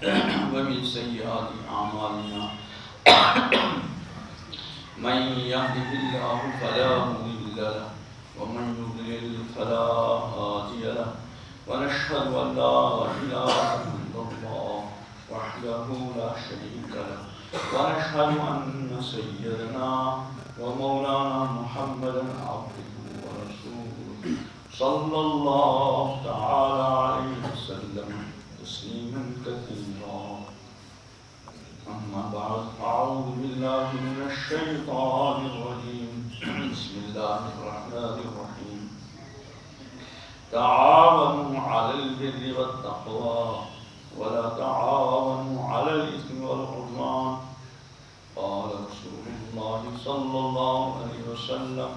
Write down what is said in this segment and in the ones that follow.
ومن سيئات أعمالنا من يهده الله فلا مضل له ومن يضلل فلا هادي له ونشهد أن لا إله إلا الله وحده لا شريك له ونشهد أن سيدنا ومولانا محمدا عبده ورسوله صلى الله تعالى عليه وسلم تسليما كثيرا. أما بعد أعوذ بالله من الشيطان الرجيم بسم الله الرحمن الرحيم تعاونوا على البر والتقوى ولا تعاونوا على الإثم والعدوان. قال رسول الله صلى الله عليه وسلم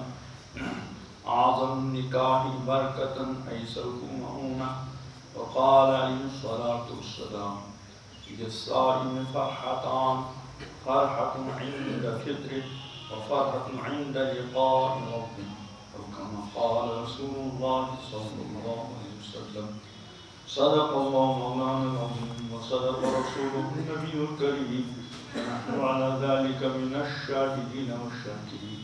أعظم النكاح بركة أيسره مؤونة. وقال عليه الصلاة والسلام للصائم فرحتان فرحة عند فطره وفرحة عند لقاء ربه أو كما قال رسول الله صلى الله عليه وسلم. صدق الله مولانا العظيم وصدق رسوله النبي الكريم ونحن على ذلك من الشاهدين والشاكرين.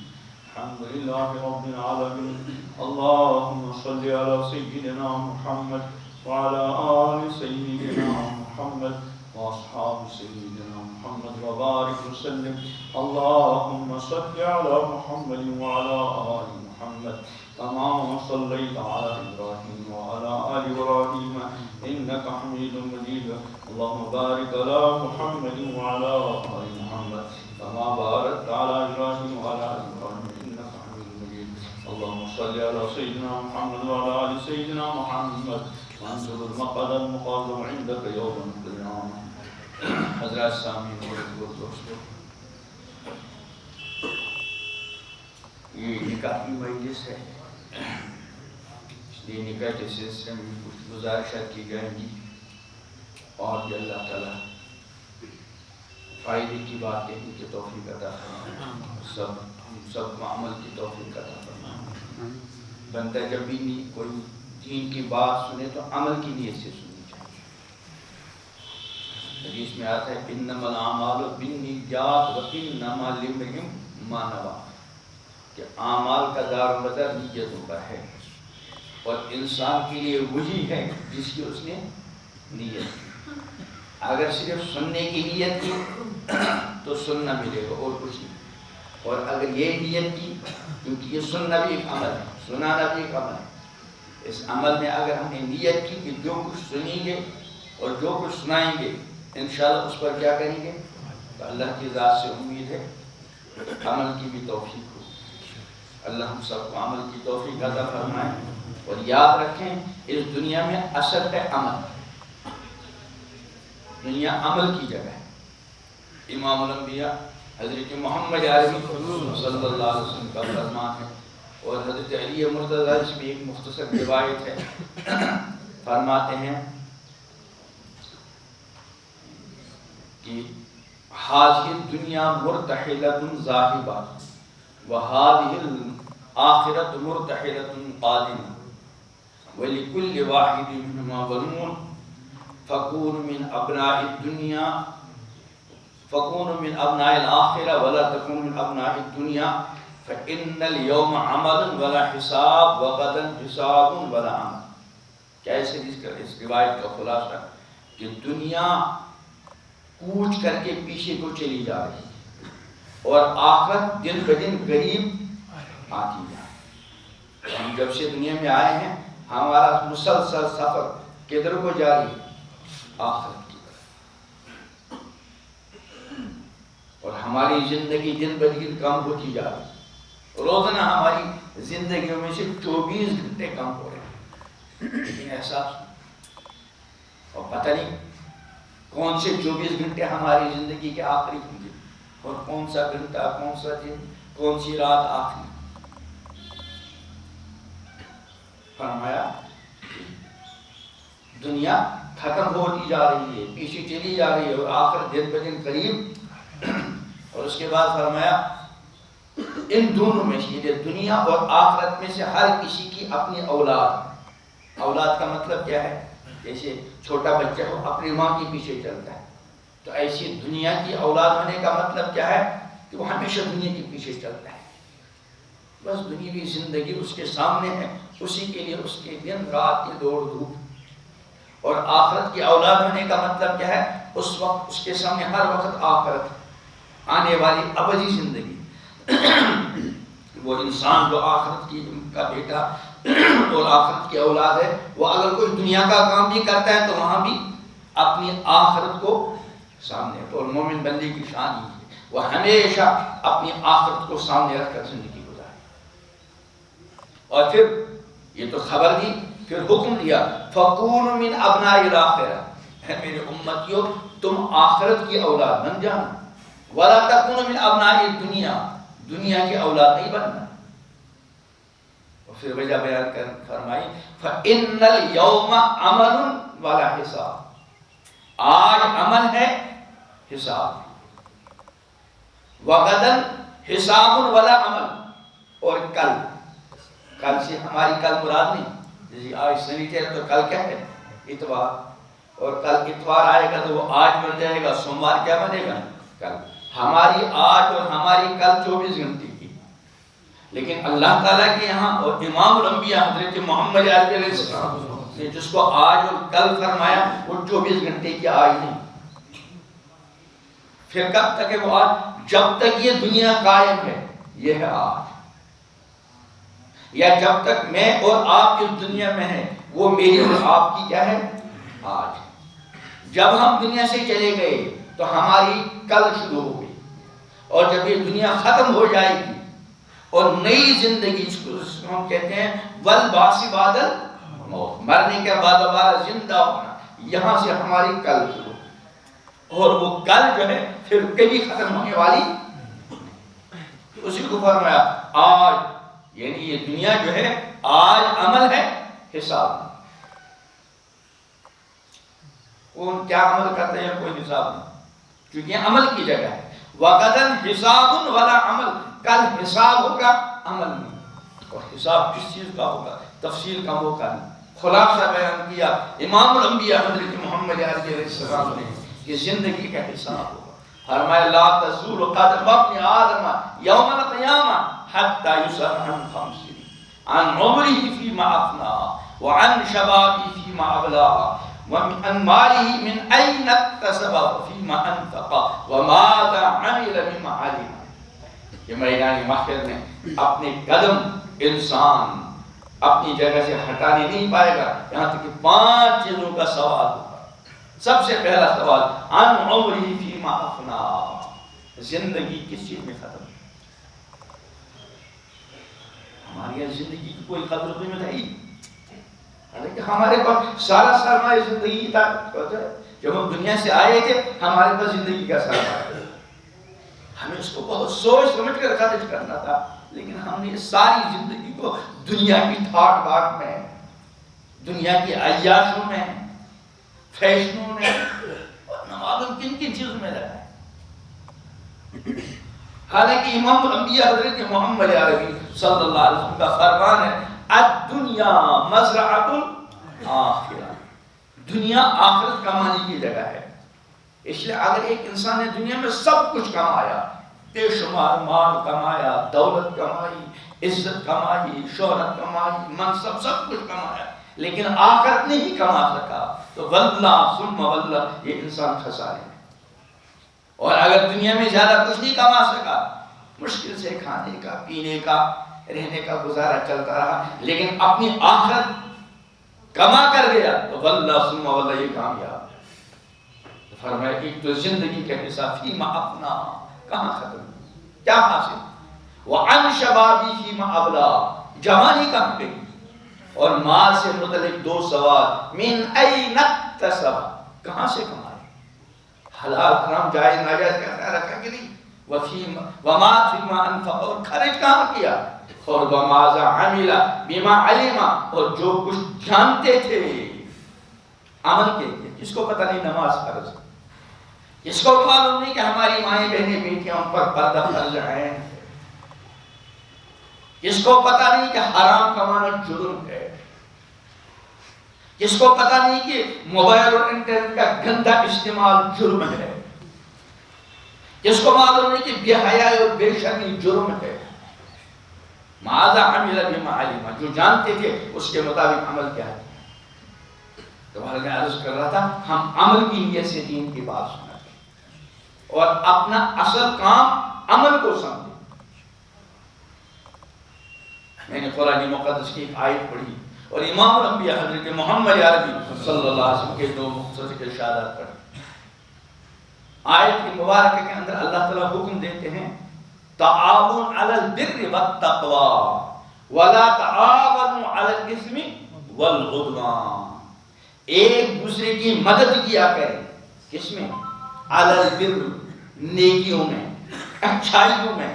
الحمد لله رب العالمين. اللهم صل على سيدنا محمد وعلى آل سيدنا محمد وأصحاب سيدنا محمد وبارك وسلم. اللهم صل على محمد وعلى آل محمد كما صليت على إبراهيم وعلى آل إبراهيم إنك حميد مجيد. اللهم بارك على محمد وعلى آل محمد كما باركت على إبراهيم وعلى آل إبراهيم إنك حميد مجيد. اللهم صل على سيدنا محمد وعلى آل سيدنا محمد وانصر المقعد المقرب عندك يوم القيامة. حضرات سامعین اور دوستو، یہ نکاح کی مجلس ہے، اس لیے نکاح کے سلسلے میں کچھ گزارشات کی جائیں گی اور بھی اللہ تعالیٰ فائدے کی بات کہنے کی توفیق عطا فرمائے، ہم سب کو عمل کی توفیق عطا فرمائے. بندہ جب بھی کوئی دین کی بات سنے تو عمل کی نیت سے سنی چاہیے. حدیث میں آتا ہے انما الاعمال بالنیات وانما لامرئ ما نوى، کہ اعمال کا دار و مدار نیتوں کا ہے اور انسان کے لیے وہی ہے جس کی اس نے نیت کی. اگر صرف سننے کی نیت کی تو سننا ملے گا اور کچھ نہیں، اور اگر یہ نیت کی، کیونکہ یہ سننا بھی ایک عمل ہے، سنانا بھی ایک عمل ہے، اس عمل میں اگر ہم نے نیت کی کہ جو کچھ سنیں گے اور جو کچھ سنائیں گے انشاءاللہ اس پر کیا کریں گے، تو اللہ کی ذات سے امید ہے عمل کی بھی توفیق ہو. اللہ ہم سب کو عمل کی توفیق عطا فرمائے. اور یاد رکھیں اس دنیا میں اصل ہے عمل، دنیا عمل کی جگہ ہے. امام الانبیاء حضرت محمد عربی صلی اللہ علیہ وسلم کا فرمان ہے اور حضرت علی مرتضیٰ اس میں ایک مختصر روایت ہے. فرماتے ہیں کہ هذه الدنيا مرتحلة ذاهبة وهذه الآخرة مرتحلة قادمة ولكل واحد منهما بنون فكونوا من أبناء الدنيا فكونوا من أبناء الآخرة ولا تكونوا من أبناء الدنيا فإن اليوم عمل ولا حساب وغدا حساب ولا عمل. کیسے اس روایت کا خلاصہ کہ دنیا کوچ کر کے پیچھے کو چلی جا رہی ہے اور آخرت دن بدن قریب آتی جا رہی ہے. ہم جب سے دنیا میں آئے ہیں ہمارا مسلسل سفر کدھر کو جاری ہے؟ آخرت کی طرف. اور ہماری زندگی دن بدن کم ہوتی جا رہی ہے. روزانہ ہماری زندگیوں میں سے 24 گھنٹے کم ہو رہے ہیں. لیکن احساس اور پتہ نہیں کون سے 24 گھنٹے ہماری زندگی کے آخری ہوں گے اور کون سا گھنٹہ، کون سا دن، کون سی رات آخری. فرمایا دنیا ختم ہوتی جا رہی ہے، پیچھے چلی جا رہی ہے اور آخر دن بدن قریب. اور اس کے بعد فرمایا ان دونوں میں سے دنیا اور آخرت میں سے ہر کسی کی اپنی اولاد. اولاد کا مطلب کیا ہے؟ جیسے چھوٹا بچہ ہو اپنی ماں کے پیچھے چلتا ہے، تو ایسی دنیا کی اولاد ہونے کا مطلب کیا ہے کہ وہ ہمیشہ دنیا کے پیچھے چلتا ہے، بس دنیاوی زندگی اس کے سامنے ہے، اسی کے لیے اس کے دن رات کی دوڑ دھوپ۔ اور آخرت کی اولاد ہونے کا مطلب کیا ہے؟ اس وقت اس کے سامنے ہر وقت آخرت، آنے والی ابدی زندگی۔ وہ انسان جو آخرت کی کا بیٹا اور آخرت کی اولاد ہے، وہ اگر کوئی دنیا کا کام بھی کرتا ہے تو وہاں بھی اپنی آخرت کو سامنے، تو مومن بندے کی شان یہ ہے وہ ہمیشہ اپنی آخرت کو سامنے رکھ کر زندگی گزارے۔ اور پھر یہ تو خبر دی، پھر حکم دیا فَكُونُوا مِنْ أَبْنَاءِ الْآخِرَةِ، اے میرے امتیوں تم آخرت کی اولاد بن جانا، وَلَا تَكُونُوا مِنْ أَبْنَاءِ الدُّنْيَا، دنیا کی اولاد نہیں بننا۔ اور پھر وجہ بیان کر فرمائی فَإِنَّ الْيَوْمَ عَمَلٌ وَلَا حِسَابٌ، آج عمل ہے حساب، وَغَدًا حِسَابٌ وَلَا عَمَلٌ، اور کل سے ہماری کل مراد نہیں، جیسے آج سنیچر تو کل کیا ہے؟ اتوار، اور کل اتوار آئے گا تو وہ آج بن جائے گا، سوموار کیا بنے گا؟ کل۔ ہماری آج اور ہماری کل 24 گھنٹے کی، لیکن اللہ تعالیٰ کے یہاں اور امام الانبیاء حضرت محمد علیہ السلام نے جس کو آج اور کل فرمایا وہ 24 گھنٹے کی آج نہیں۔ پھر کب تک ہے وہ آج؟ جب تک یہ دنیا قائم ہے یہ ہے آج، یا جب تک میں اور آپ اس دنیا میں ہیں وہ میری اور آپ کی کیا ہے؟ آج۔ جب ہم دنیا سے چلے گئے تو ہماری کل شروع ہو گئی، اور جب یہ دنیا ختم ہو جائے گی اور نئی زندگی، جس کو ہم کہتے ہیں والبعث بعد الموت، مرنے کے بعد دوبارہ زندہ ہونا، یہاں سے ہماری کل شروع، اور وہ کل جو ہے پھر کبھی ختم ہونے والی، اسی کو فرمایا آج، یعنی یہ دنیا جو ہے آج عمل ہے حساب، کون کیا عمل کرتے ہیں کوئی حساب نہیں، کیونکہ یہ عمل کی جگہ ہے۔ وَغَدًا حِسَابٌ وَلَا عَمَلٌ، کل حساب ہوگا عمل نہیں، اور حساب کس چیز کا ہوگا؟ تفصیل کا موقع نہیں۔ خلاصہ بیان کیا امام الانبیاء حضرت محمد علیہ السلام نے کہ زندگی کا حساب ہوگا۔ فرمایا لا تزول قدم ابن آدم یوم القیامہ حتی یسأل عن خمس، عن عمره فیما افنى، وعن شبابه فیما ابلغ، وعن ماله من أين اكتسب وفيما أنفق وماذا عمل مما علم۔ یہ میدان محشر میں اپنے قدم انسان اپنی جگہ سے ہٹانے نہیں پائے گا، یہاں تک کہ 5 چیزوں کا سوال ہوگا۔ سب سے پہلا سوال عن عمره فيما افنى، زندگی کس چیز میں ختم؟ ہماری زندگی کی کوئی قدر قیمت ہے ہی، حالانکہ ہمارے پاس سارا سرمایہ زندگی کی طاقت ہوتا ہے۔ جب ہم دنیا سے آئے تھے ہمارے پاس زندگی کا سرمایہ ہے، ہمیں اس کو بہت سوچ سمجھ کر خرچ کرنا تھا، لیکن ہم نے ساری زندگی کو دنیا کی تھاٹ بات میں، دنیا کی عیاشوں میں، فیشنوں میں، اور نہ معلوم کن کن چیزوں میں لگا ہے۔ حالانکہ امام الانبیاء حضرت محمد علیہ صلی اللہ علیہ وسلم کا فرمان ہے الدنیا مزرعۃ الآخرہ، دنیا آخرت کمانے کی جگہ ہے۔ اس لیے اگر ایک انسان نے دنیا میں سب کچھ کمایا، بے شمار مال کمایا، دولت کمائی، عزت کمائی، شہرت کمائی، منصب، سب کچھ کمایا، لیکن آخرت نہیں کما سکا تو واللہ ثم واللہ یہ انسان خسارے میں۔ اور اگر دنیا میں زیادہ کچھ نہیں کما سکا، مشکل سے کھانے کا، پینے کا، رہنے کا گزارا چلتا رہا، لیکن اپنی آخرت کما کر گیا تو واللہ ثم واللہ یہ کامیاب۔ فرمایا ایک تو زندگی کا حصہ فیما اپنا، کہاں ختم، کیا حاصل، وعن شبابی فیما ابلا، جوانی کہاں گئی، اور مال سے متعلق 2 سوال، من این اکتسب، کہاں سے کمائے، حلال حرام جائز ناجائز کا خیال رکھا کہ نہیں، وما فیما انفق، اور خرچ کہاں کیا، اور وماذا عمل بما علم، اور جو کچھ جانتے تھے عمل کے لیے۔ کس کو پتہ نہیں نماز فرض، کس کو معلوم نہیں کہ ہماری مائیں بہنیں بیٹیاں ان پر پردہ فرض ہیں، کس کو پتہ نہیں کہ حرام کمانا جرم ہے، جس کو پتہ نہیں کہ موبائل اور انٹرنیٹ کا گندا استعمال جرم ہے، جس کو معلوم نہیں کہ بے حیائی اور بے شرمی جرم ہے، ماذا عمل بما علم، جو جانتے تھے اس کے مطابق عمل کیا ہے. تو میں عرض کر رہا تھا ہم عمل کی نیت سے دین کی بات سنیں اور اپنا اصل کام عمل کو سمجھیں. میں نے قرآن مقدس کی ایک آیت پڑھی اور امام الانبیاء حضرت محمد عربی صلی اللہ علیہ وسلم کے دو مختصر ارشادات پڑھی. آیت کی مبارکہ کے اندر اللہ تعالیٰ حکم دیتے ہیں تعاون علی البر والتقوی ولا تعاونوا علی الاثم والعدوان. ایک دوسرے کی مدد کیا کریں، کس میں؟ علی البر، نیکیوں میں، اچھائیوں میں.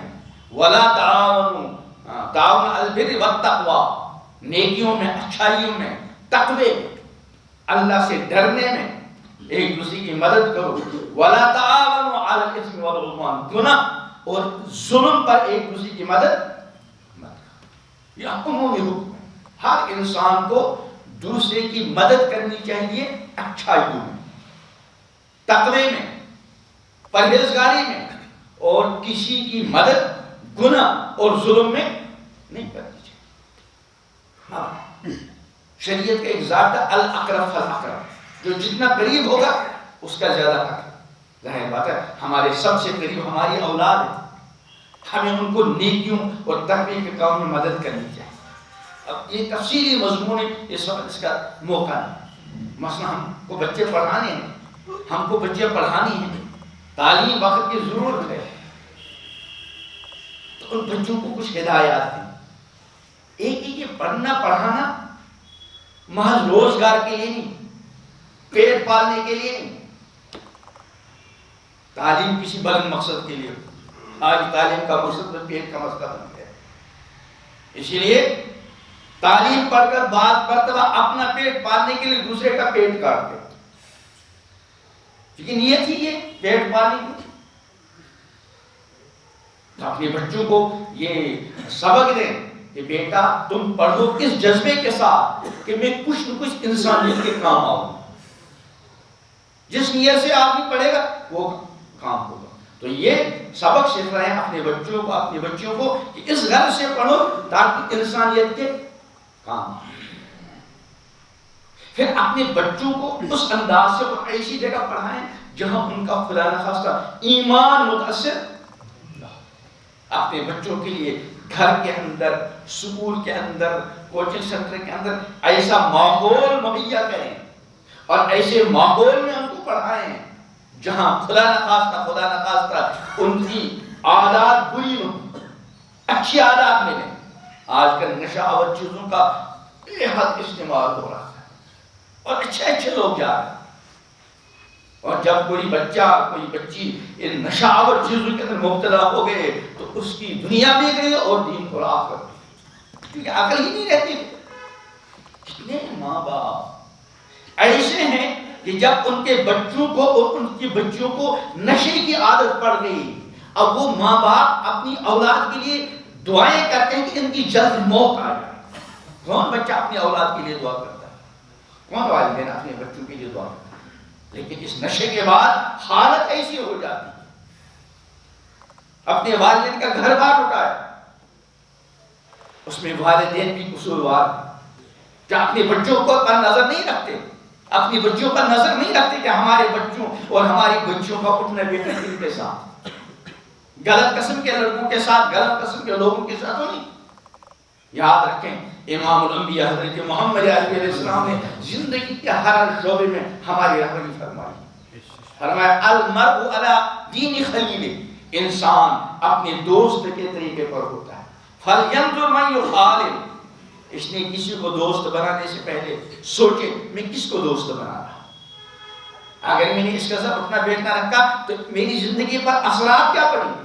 ولا تعاونوا، تعاون علی البر والتقوی، نیکیوں میں، اچھائیوں میں، تقوی میں، اللہ سے ڈرنے میں ایک دوسرے کی مدد کرو. ولا تعاونوا علی الاثم والعدوان، گناہ اور ظلم پر ایک دوسرے کی مدد مت کرو. یہ عمومی حکم ہے. ہر انسان کو دوسرے کی مدد کرنی چاہیے اچھائیوں میں، تقوی میں، پرہیزگاری میں، اور کسی کی مدد گناہ اور ظلم میں نہیں کرنی چاہیے. شریعت کا ایک ضابطہ الاقرب فالاقرب، جو جتنا قریب ہوگا اس کا زیادہ حق ہے. ظاہر بات ہے ہمارے سب سے قریب ہماری اولاد ہے، ہمیں ان کو نیکیوں اور تقوی کے کام میں مدد کرنی چاہیے. اب یہ تفصیلی مضمون ہے، اس وقت اس کا موقع نہیں. مثلا ہم کو بچے پڑھانے ہیں، ہم کو بچے پڑھانی ہیں، تعلیم وقت کی ضرورت ہے، تو ان بچوں کو کچھ ہدایات دیں. ایک ہی کہ پڑھنا پڑھانا محض روزگار کے لیے نہیں، پیٹ پالنے کے لیے نہیں. تعلیم کسی بلند مقصد کے لیے. آج تعلیم کا مقصد میں پیٹ کا مسئلہ بن گیا. اسی لیے تعلیم پڑھ کر بعض مرتبہ اپنا پیٹ پالنے کے لیے دوسرے کا پیٹ کاٹتے، کیونکہ نیت ہی ہے پیٹ پالنے کی. اپنے بچوں کو یہ سبق دیں کہ بیٹا تم پڑھو اس جذبے کے ساتھ کہ میں کچھ نہ کچھ انسانیت کے کام آؤں. جس نیت سے آدمی پڑھے گا وہ کام ہوگا. تو یہ سبق سکھ رہے ہیں اپنے بچوں کو، اپنے بچوں کو کہ اس گھر سے پڑھو تاکہ انسانیت کے کام. پھر اپنے بچوں کو اس انداز سے اور ایسی جگہ پڑھائیں جہاں ان کا خدا نخواستہ ایمان متاثر. اپنے بچوں کے لیے گھر کے اندر، سکول کے اندر، کوچنگ سینٹر کے اندر ایسا ماحول مہیا کریں اور ایسے ماحول میں ان کو پڑھائیں جہاں خدا نخواستہ ان کی عادات بری ہوں، اچھی عادات ملیں. آج کل نشہ آور چیزوں کا بے حد استعمال ہو رہا ہے اور اچھے لوگ جا رہے ہیں. اور جب کوئی بچہ کوئی بچی ان نشہ آور چیزوں کے اندر مبتلا ہو گئے تو اس کی دنیا بھی گئی اور دین کو راہ کر دی، کیونکہ عقل ہی نہیں رہتی. کتنے ماں باپ ایسے ہیں کہ جب ان کے بچوں کو اور ان کی بچیوں کو نشے کی عادت پڑ گئی، اب وہ ماں باپ اپنی اولاد کے لیے دعائیں کرتے ہیں کہ ان کی جلد موت آ جائے. کون بچہ اپنی اولاد کے لیے دعا کرتا ہے؟ کون والدین اپنے بچوں کے لیے دعا کرتا ہے؟ لیکن اس نشے کے بعد حالت ایسی ہو جاتی ہے، اپنے والدین کا گھر بار اٹھایا، اس میں والدین بھی قصوروار کیا اپنے بچوں کو پر نظر نہیں رکھتے، اپنی بچیوں پر نظر نہیں رکھتے کہ ہمارے بچوں اور ہماری بچیوں کا اٹھنا بیٹھنا کن کے ساتھ، غلط قسم کے لڑکوں کے ساتھ، غلط قسم کے لوگوں کے ساتھ نہیں. یاد رکھیں امام الانبیاء حضرت محمد علیہ السلام نے زندگی کے ہر شعبے میں ہماری رہبری فرمائی. فرمایا المرء علی دین خلیلہ، انسان اپنے دوست کے طریقے پر ہوتا ہے. فلینظر من یخالل، اس نے کسی کو دوست بنانے سے پہلے سوچے میں کس کو دوست بنا رہا. اگر میں نے اس کا ساتھ اٹھنا بیٹھنا رکھا تو میری زندگی پر اثرات کیا پڑیں گے.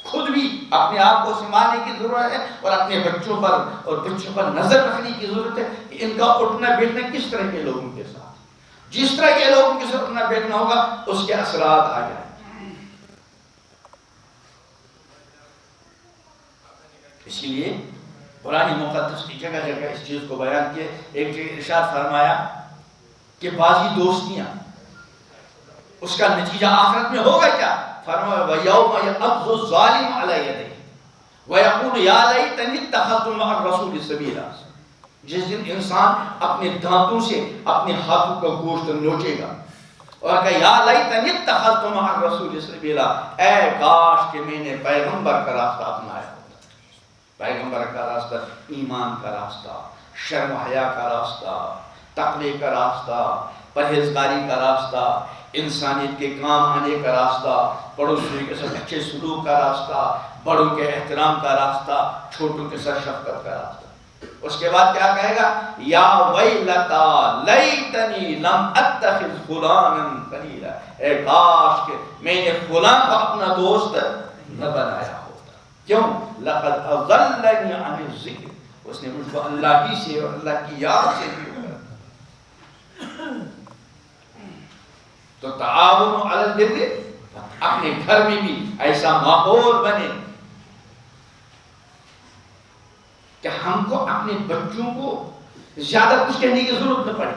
خود بھی اپنے آپ کو سنبھالنے کی ضرورت ہے اور اپنے بچوں پر اور بچوں پر نظر رکھنے کی ضرورت ہے کہ ان کا اٹھنا بیٹھنا کس طرح کے لوگوں کے ساتھ، جس طرح کے لوگوں کے ساتھ اٹھنا بیٹھنا ہوگا اس کے اثرات آ جائیں. اسی لیے قرآن مقدس کی جگہ جگہ اس چیز کو بیان کیے. ایک جگہ ارشاد فرمایا کہ بعضی دوستیاں اس کا نتیجہ آخرت میں ہوگا کیا؟ فرمایا وَيَوْمَ يَعَضُّ الظَّالِمُ عَلَى يَدَيْهِ وَيَقُولُ يَا لَيْتَنِي اتَّخَذْتُ مَعَ الرَّسُولِ سَبِيلًا. جس دن انسان اپنے دانتوں سے اپنے ہاتھوں کا گوشت نوچے گا اور کہا یا لیتنی اتخذت مع الرسول سبیلا، اے کاش کہ میں نے پیغمبر کا راستہ اپنایا ہوتا. پیغمبر کا راستہ ایمان کا راستہ، شرم و حیا کا راستہ، تقوی کا راستہ، پرہیزگاری کا راستہ، انسانیت کے کام آنے کا راستہ، پڑوسیوں کے ساتھ اچھے سلوک کا راستہ، بڑوں کے احترام کا راستہ، چھوٹوں کے ساتھ شفقت کا راستہ. اس کے بعد کیا کہے گا؟ یا ویلتا لیتنی لم اتخذ فلانا خلیلا، اے کاش کہ میں نے فلاں کو اپنا دوست نہ بنایا ہوتا. کیوں؟ لقد اضلنی عن الذکر، اس نے مجھ کو اللہ ہی سے اور اللہ کی یاد سے دور کر. تو تعاون علی البر، اپنے گھر میں بھی ایسا ماحول بنے کہ ہم کو اپنے بچوں کو زیادہ کچھ کہنے کی ضرورت نہ پڑے.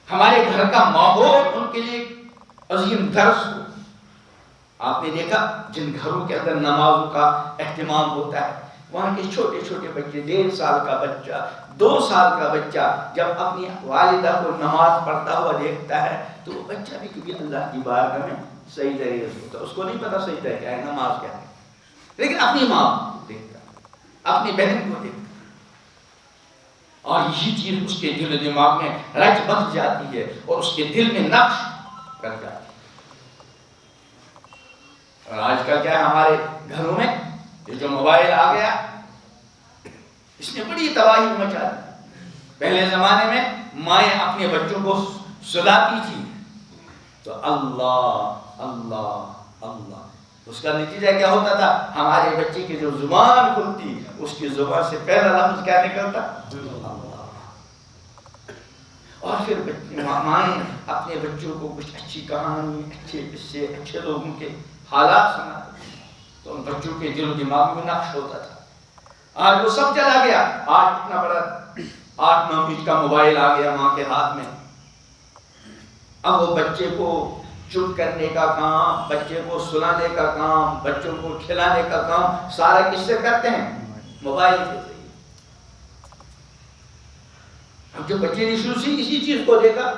ہمارے گھر کا ماحول ان کے لیے عظیم درس ہو. آپ نے دیکھا جن گھروں کے اندر نمازوں کا اہتمام ہوتا ہے، وہاں کے چھوٹے چھوٹے بچے، 1.5 سال کا بچہ، 2 سال کا بچہ جب اپنی والدہ کو نماز پڑھتا ہوا دیکھتا ہے تو وہ بچہ بھی کبھی اللہ کی بارگاہ میں صحیح طریقے سے ہوتا ہے. اس کو نہیں پتا صحیح طریقہ ہے نماز کیا ہے، لیکن اپنی ماں دیکھتا، اپنی بہن کو دیکھتا، اور یہی چیز اس کے دل و دماغ میں رچ بس جاتی ہے اور اس کے دل میں نقش کر جاتی ہے. اور آج کل کیا ہے ہمارے گھروں میں یہ جو موبائل آ گیا اس نے بڑی تباہی مچا دی. پہلے زمانے میں مائیں اپنے بچوں کو سلاتی تھی تو اللہ اللہ اللہ، اس کا نتیجہ کیا ہوتا تھا؟ ہمارے بچے کی جو زبان کھلتی اس کی زبان سے پہلا لفظ کیا نکلتا؟ اللہ. اور پھر مائیں اپنے بچوں کو کچھ اچھی کہانی، اچھے قصے، اچھے لوگوں کے حالات سناتے تو ان بچوں کے دل و دماغ میں نقش ہوتا تھا. آج وہ سب چلا گیا. آج اتنا بڑا 8-9 انچ کا موبائل آ گیا ماں کے ہاتھ میں. اب وہ بچے کو چپ کرنے کا کام، بچے کو سلانے کا کام، بچوں کو کھلانے کا کام سارا کس سے کرتے ہیں؟ موبائل کے ذریعے. اب جو بچے نے شروع سے اسی چیز کو دیکھا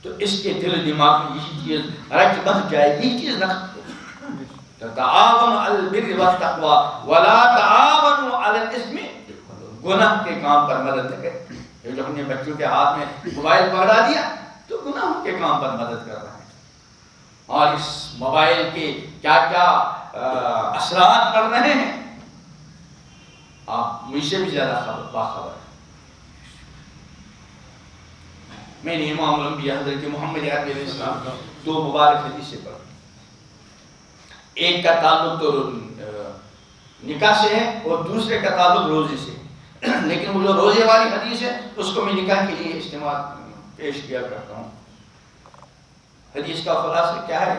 تو اس کے دل و دماغ میں یہی چیز رچ بس جائے گی. چیز نہ تعاونوا علی البر والتقوی ولا تعاونوا علی الاثم، گناہ کے کام پر مدد نہ کریں. جو ہم نے بچوں کے ہاتھ میں موبائل پکڑا دیا تو گناہوں کے کام پر مدد کر رہے ہیں. اور اس موبائل کے کیا کیا اثرات پڑ رہے ہیں آپ مجھ سے بھی زیادہ باخبر ہیں. میں نے امام الانبیاء حضرت محمد عربی علیہ السلام کا 2 مبارک حدیثیں پڑھی. ایک کا تعلق تو نکاح سے ہے اور دوسرے کا تعلق روزے سے. لیکن وہ جو روزے والی حدیث ہے اس کو میں نکاح کے لیے استعمال پیش کیا کرتا ہوں. حدیث کا خلاصہ کیا ہے؟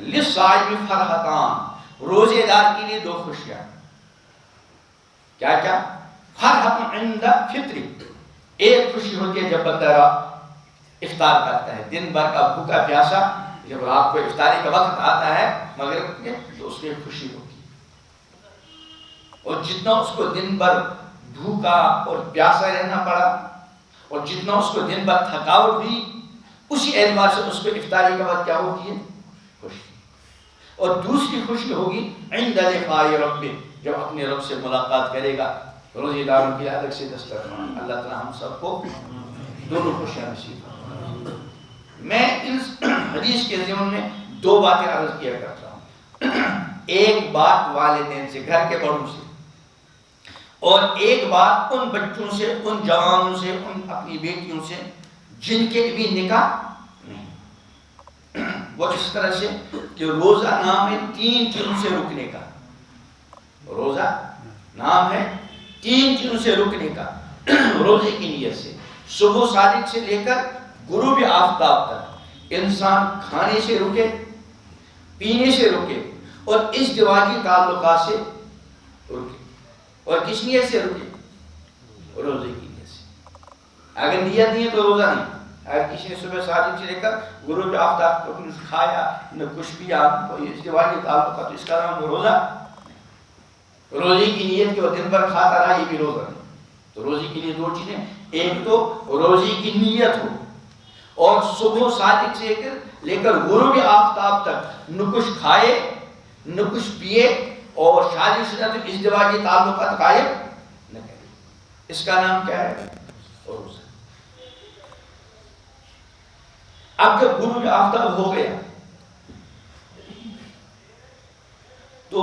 للصائم فرحتان، روزے دار کے لیے 2 خوشیاں. کیا کیا؟ فرحت عند فطری، ایک خوشی ہوتی ہے جب بندہ افطار کرتا ہے، دن بھر کا بھوکا پیاسا، جب رات کو افطاری کا وقت آتا ہے مغرب میں تو اس کی خوشی ہوتی ہے. اور جتنا اس کو دن بھر بھوکا اور پیاسا رہنا پڑا اور جتنا اس کو دن بھر تھکاوٹ ہوئی، اسی اعتبار سے اس کو افطاری کے بعد کیا ہوتی ہے؟ خوشی. اور دوسری خوشی ہوگی عند لقاء رب، جب اپنے رب سے ملاقات کرے گا. روزے داروں کے الگ سے دسترخوان. اللہ تعالی ہم سب کو دونوں خوشیاں نصیب فرمائے. میں اس حدیث کے ضمن میں 2 باتیں عرض کیا کرتا ہوں. ایک بات والدین سے، گھر کے بڑوں سے، اور ایک بات ان بچوں سے، ان جوانوں سے، ان اپنی بیٹیوں سے جن کے بھی نکاح نہیں. وہ اس طرح سے کہ روزہ نام ہے 3 چیزوں سے رکنے کا. روزہ نام ہے 3 چیزوں سے رکنے کا. روزے کی نیت سے صبح صادق سے لے کر غروب آفتاب تک انسان کھانے سے رکے، پینے سے رکے اور ازدواجی تعلقات سے رکے. اور کس نیت سے رکے؟ روزے کی نیت سے. اگر نیت نہیں ہے تو روزہ نہیں. اگر کسی نے صبح صادق سے لے کر غروب آفتاب کو کچھ کھایا نہ کچھ پیا ازدواجی تعلق کا تو اس کا نام روزہ. روزے کی نیت کہ وہ دن بھر کھاتا رہا یہ بھی روزہ نہیں. تو روزے کے لیے دو چیزیں، ایک تو روزے کی نیت ہو اور صبح صادق سے لے کر غروب آفتاب تک نہ کچھ کھائے نہ کچھ پیے اور شادی شدہ تو ازدواجی تعلقات قائم نہ کرے. اس کا نام کیا ہے؟ روزہ. اب جب غروب آفتاب ہو گیا تو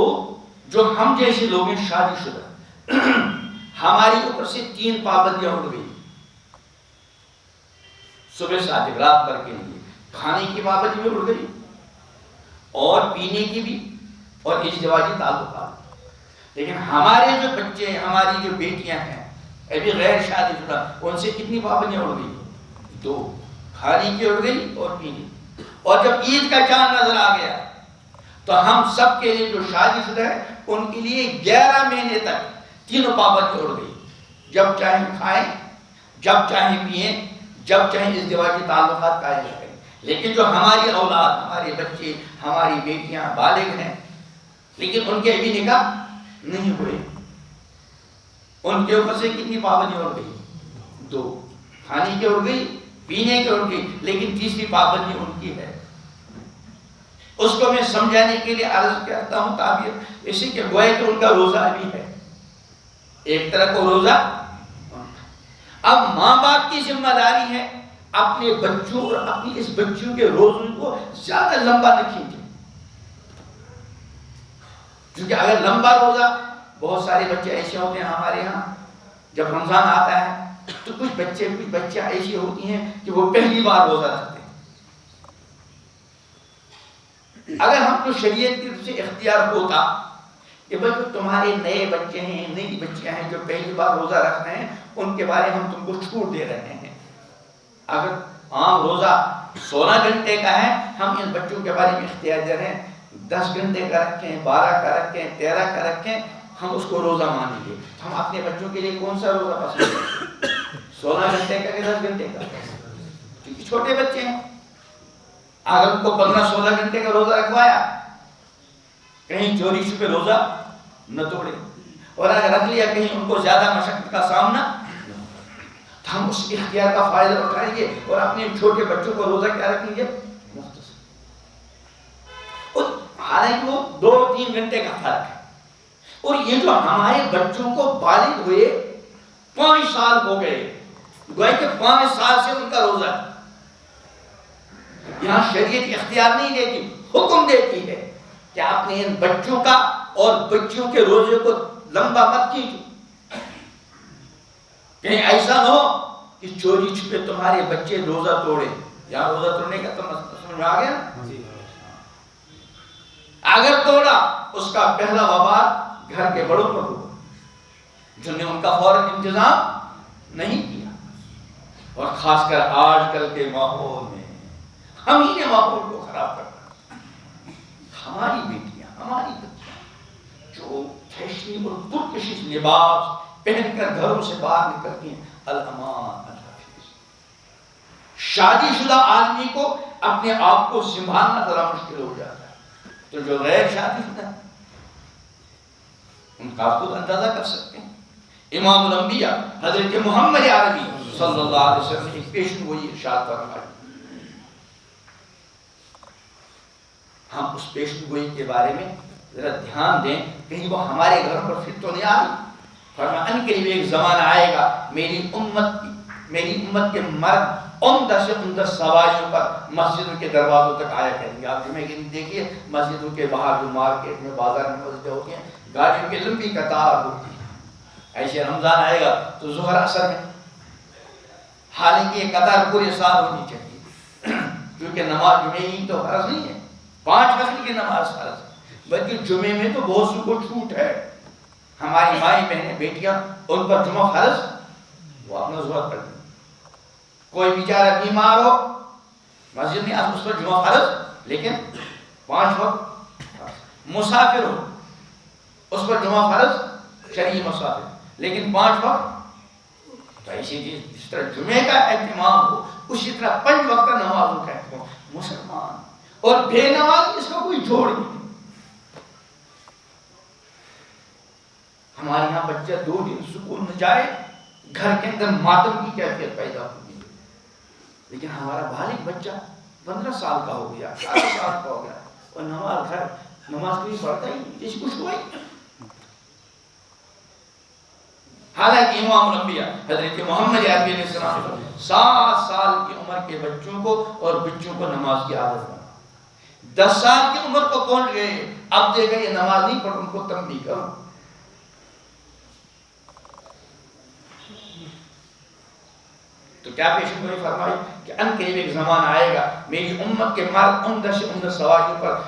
جو ہم جیسے لوگ ہیں شادی شدہ ہماری اوپر سے 3 پابندیاں اٹھ گئی. صبح صادق رات بھر کے لیے کھانے کی پابندی بھی اٹھ گئی اور پینے کی بھی اور ازدواجی تعلقات. لیکن ہمارے جو بچے ہماری جو بیٹیاں ہیں ابھی غیر شادی شدہ ان سے کتنی پابندیاں اٹھ گئی؟ 2. کھانے کی اٹھ گئی اور پینے. اور جب عید کا چاند نظر آ گیا تو ہم سب کے لیے جو شادی شدہ ہے ان کے لیے 11 مہینے تک 3 پابندی اٹھ گئی. جب چاہیں کھائیں، جب چاہیں پئیں، جب چاہیں ازدواجی تعلقات قائم کریں. لیکن جو ہماری اولاد، ہمارے بچے، ہماری بیٹیاں بالغ ہیں لیکن ان کے ابھی نکاح نہیں ہوئے، ان کے اوپر سے کتنی پابندی اٹھ گئی؟ 2. کھانے کی اٹھ گئی، پینے کی اٹھ گئی، لیکن تیسری پابندی ان کی ہے. اس کو میں سمجھانے کے لیے عرض کرتا ہوں تعبیر اسی کہ گویا کہ ان کا روزہ بھی ہے، ایک طرح کو روزہ. اب ماں باپ کی ذمہ داری ہے اپنے بچوں اور اپنی اس بچیوں کے روزوں کو زیادہ لمبا نہ کھینچیں. کیونکہ اگر لمبا روزہ، بہت سارے بچے ایسے ہوتے ہیں ہمارے یہاں جب رمضان آتا ہے تو کچھ بچیاں ایسی ہوتی ہیں کہ وہ پہلی بار روزہ رکھتے ہیں. اگر ہم کو شریعت کی طرف سے اختیار ہوتا کہ بھائی تمہارے نئے بچے ہیں، نئی بچیاں ہیں جو پہلی بار روزہ رکھ رہے ہیں ان کے بارے ہم تم کو چھوٹ دے رہے ہیں. اگر عام روزہ 16 گھنٹے کا ہے ہم ان بچوں کے بارے میں اختیار دے رہے ہیں 10 گھنٹے کا رکھیں، 12 کا رکھیں، 13 کا رکھیں، ہم اس کو روزہ مانیں گے. ہم اپنے بچوں کے لیے کون سا روزہ پسند کریں؟ 16 گھنٹے کا کہ 10 گھنٹے کا؟ کیونکہ چھوٹے بچے ہیں. اگر ان کو 15-16 گھنٹے کا روزہ رکھوایا کہیں چوری چھپے روزہ نہ توڑے، اور اگر رکھ لیا کہیں ان کو زیادہ مشقت کا سامنا، تو ہم اس اختیار کا فائدہ اٹھائیں گے اور اپنے چھوٹے بچوں کو روزہ کیا رکھیں گے؟ مختصر. اور حالانکہ وہ 2-3 گھنٹے کا فرق ہے. اور یہ جو ہمارے بچوں کو بالغ ہوئے 5 سال ہو گئے، گویا کہ 5 سال سے ان کا روزہ ہے. یہاں شریعت اختیار نہیں دیتی، حکم دیتی ہے کہ آپ نے ان بچوں کا اور بچیوں کے روزے کو لمبا مت کیجیے. کہیں ایسا نہ ہو کہ چوری چھپے تمہارے بچے روزہ توڑے. یہاں روزہ توڑنے کا تو سمجھ آ گیا. اگر توڑا اس کا پہلا وبال گھر کے بڑوں پر ہوا جنہوں نے ان کا فوراً انتظام نہیں کیا. اور خاص کر آج کل کے ماحول میں ہم ہی نے ماحول کو خراب کرنا. ہماری بیٹیاں، ہماری بچیاں جو فیشنیبل پرکشش لباس پہن کر گھروں سے باہر نکلتی ہیں، الامان الحفیظ. شادی شدہ آدمی کو اپنے آپ کو سنبھالنا ذرا مشکل ہو جاتا ہے، تو جو غیر شادی شدہ ان کا خود اندازہ کر سکتے ہیں. امام الانبیاء حضرت محمد عربی صلی اللہ علیہ وسلم نے ایک پیشن گوئی ارشاد فرمائی. ہم اس پیشن گوئی کے بارے میں ذرا دھیان دیں کہیں وہ ہمارے گھروں پر پھر تو نہیں آ رہی. فرمایا ان قریب ایک زمانہ آئے گا میری امت کے مرد عمدہ سے عمدہ سواریوں پر مسجدوں کے دروازوں تک آیا کریں گے. آپ جمعہ کے دن دیکھیے مسجدوں کے باہر جو مارکیٹ میں بازار میں مسجدیں ہوتی ہیں گاڑیوں کی لمبی قطار ہوتی ہے. ایسے رمضان آئے گا تو ظہر اثر میں، حالانکہ یہ قطار پورے سال ہونی چاہیے کیونکہ نماز جمعہ ہی تو فرض نہیں ہے، 5 وقت کی نماز فرض ہے، بلکہ جمعے میں تو بہت سو کو چھوٹ ہے. ہماری مائیں بہنیں بیٹیاں ان پر جمعہ فرض وہ اپنا ضرورت پڑتی. کوئی بیچارہ بیمار ہو مسجد میں اس پر جمعہ فرض لیکن 5 وقت. مسافر ہو اس پر جمعہ فرض شرعی مصالح، لیکن 5 وقت تو ایسی چیز جس طرح جمعے کا اہتمام ہو اسی طرح 5 وقت نمازوں کا اہتمام. مسلمان اور بے نماز اس کا کوئی جوڑ نہیں. ہمارے یہاں بچہ 2 دن سکول میں جائے گھر کے اندر ماتم کی کیفیت پیدا ہوگی، لیکن ہمارا بالغ بچہ 15 سال کا ہو گیا 18 سال کا ہو گیا اور نماز کوئی پڑھتا ہی نہیں، جیسے کچھ ہوا ہی. حالانکہ امام الانبیاء حضرت محمد عربی علیہ السلام 7 سال کی عمر کے بچوں کو اور بچوں کو نماز کی عادت بنا. 10 سال کی عمر کو پہنچ گئے، اب دیکھیں یہ نماز نہیں پڑھ، ان کو تنبیہ کرو. تو کیا پیشن گوئی فرمائی کہ ان قریب ایک زمان آئے گا میری امت کے مرد عمدہ سے عمدہ سواریوں پر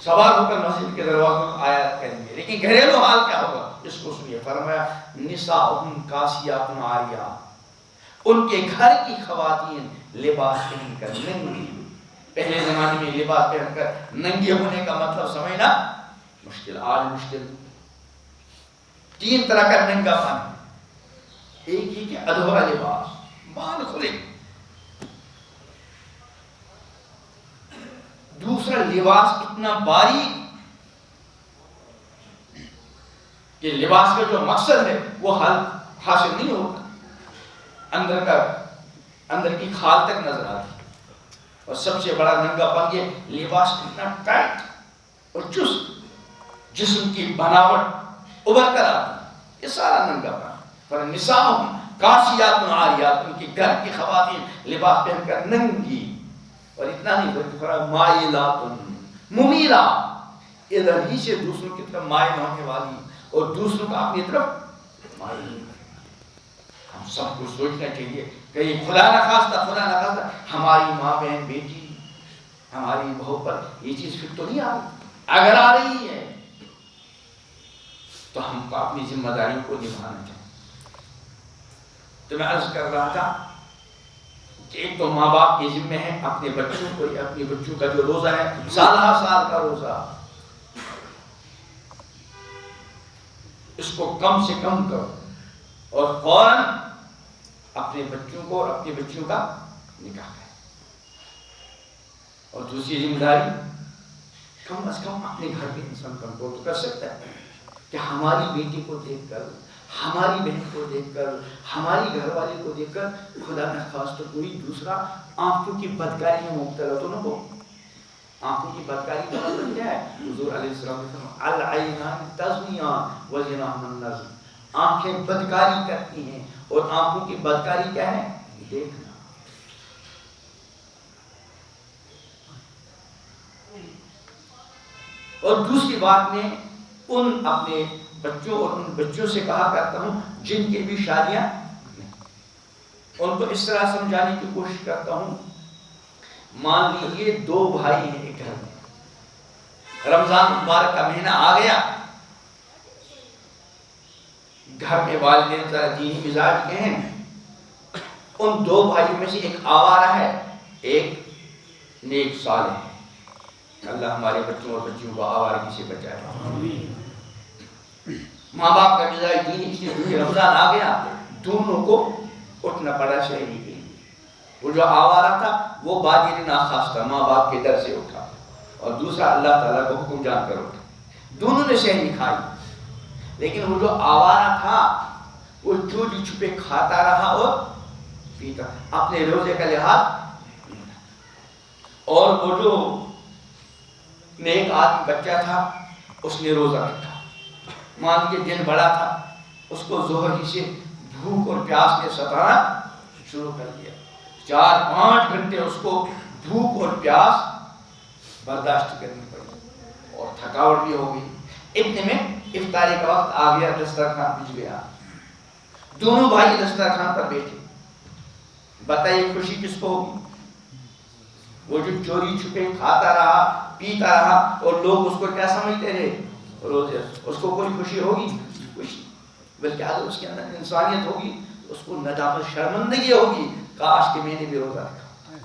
سوار ہو کر مسجد کے دروازوں میں آیا کریں گے، لیکن گھریلو حال کیا ہوگا اس کو سنیے. فرمایا نساؤہم کاسیات عاریات، ان کے گھر کی خواتین لباس پہن کر ننگی. پہلے زمانے میں لباس پہن کر ننگے ہونے کا مطلب سمجھنا مشکل، آج مشکل. 3 طرح کا ننگا پن. ایک ہی کہ ادھورا لباس، بال کھلے. دوسرا لباس اتنا باریک کہ لباس کا جو مقصد ہے وہ حاصل نہیں ہوتا، اندر کی کھال تک نظر آتی. اور سب سے بڑا ننگا پن یہ لباس اتنا ٹائٹ اور چست، جسم کی بناوٹ ابھر کر آتی، یہ سارا ننگا پن. پر نساؤہم کاسیات عاریات، ان کے گھر کی خواتین لباس پہن کر ننگی. اور اتنا نہیں بلکہ مائلات ممیلا، ادھر ہی سے دوسروں کی طرف مائل ہونے والی اور دوسروں کا اپنی طرف مائل. ہم سب کو سوچنا چاہیے کہ خدا نخواستہ ہماری ماں بہن بیٹی ہماری بہو پر یہ چیز پھر تو نہیں آ رہی. اگر آ رہی ہے تو ہم کو اپنی ذمہ داریوں کو نبھانا چاہیے. تو میں عرض کر رہا تھا کہ ایک تو ماں باپ کے ذمہ ہے اپنے بچوں کو، اپنے بچوں کا جو روزہ ہے سالہ سال کا روزہ، اس کو کم سے کم کرو اور فوراً اپنے بچوں کو اور اپنی بچیوں کا نکاح کریں. اور دوسری ذمہ داری کم از کم اپنے گھر کے انسان کنٹرول تو کر سکتا ہے کہ ہماری بیٹی کو دیکھ کر، ہماری بہن کو دیکھ کر، ہماری گھر والے کو دیکھ کر خدا نخواستہ کوئی دوسرا آنکھوں کی بدکاری میں مبتلا تو نہ ہو. آنکھوں کی بدکاری کا مطلب کیا ہے؟ حضور علیہ السلام نے فرمایا العینان تزنیان وزناہما النظر، آنکھیں بدکاری کرتی ہیں اور آنکھوں کی بدکاری کیا ہے؟ دیکھنا. اور دوسری بات میں ان اپنے بچوں اور ان بچوں سے کہا کرتا ہوں جن کی بھی شادیاں نہیں، ان کو اس طرح سمجھانے کی کوشش کرتا ہوں. مان لیجیے 2 بھائی ہیں ایک گھر میں، رمضان مبارک کا مہینہ آ گیا، گھر میں والدین ذرا دینی مزاج کے ہیں. ان 2 بھائیوں میں سے ایک آوارہ ہے، ایک نیک صالح ہے. اللہ ہمارے بچوں اور بچیوں کو آوارگی سے بچائے. ماں باپ کا مزاج دینی، اس لیے رمضان آ گیا دونوں کو اٹھنا پڑا شہری کے لیے. وہ جو آوارہ تھا وہ بادر ناخواستہ ماں باپ کے در سے اٹھا، اور دوسرا اللہ تعالیٰ کو حکم جان کر اٹھا. دونوں نے شہری کھائی، لیکن وہ جو آوارہ تھا وہ چوری چھپے کھاتا رہا اور پیتا، اپنے روزے کا لحاظ. اور وہ جو نیک آدمی بچہ تھا اس نے روزہ رکھا. مان کے دن بڑا تھا، اس کو ظہر ہی سے بھوک اور پیاس نے ستانا شروع کر دیا. 4-5 گھنٹے اس کو بھوک اور پیاس برداشت کرنی پڑی اور تھکاوٹ بھی ہو گئی. اتنے میں افطاری کا وقت آ گیا، دسترخوان بچ گیا. دونوں بھائی دسترخوان پر بیٹھے. بتائیے خوشی کس کو ہوگی؟ وہ جو چوری چھپے کھاتا رہا پیتا رہا اور لوگ اس کو کیا سمجھتے رہے روزے، اس کو کوئی خوشی ہوگی؟ خوشی، بلکہ اگر اس کے اندر انسانیت ہوگی اس کو ندامت شرمندگی ہوگی، کاش کہ میں نے بھی روزہ رکھا.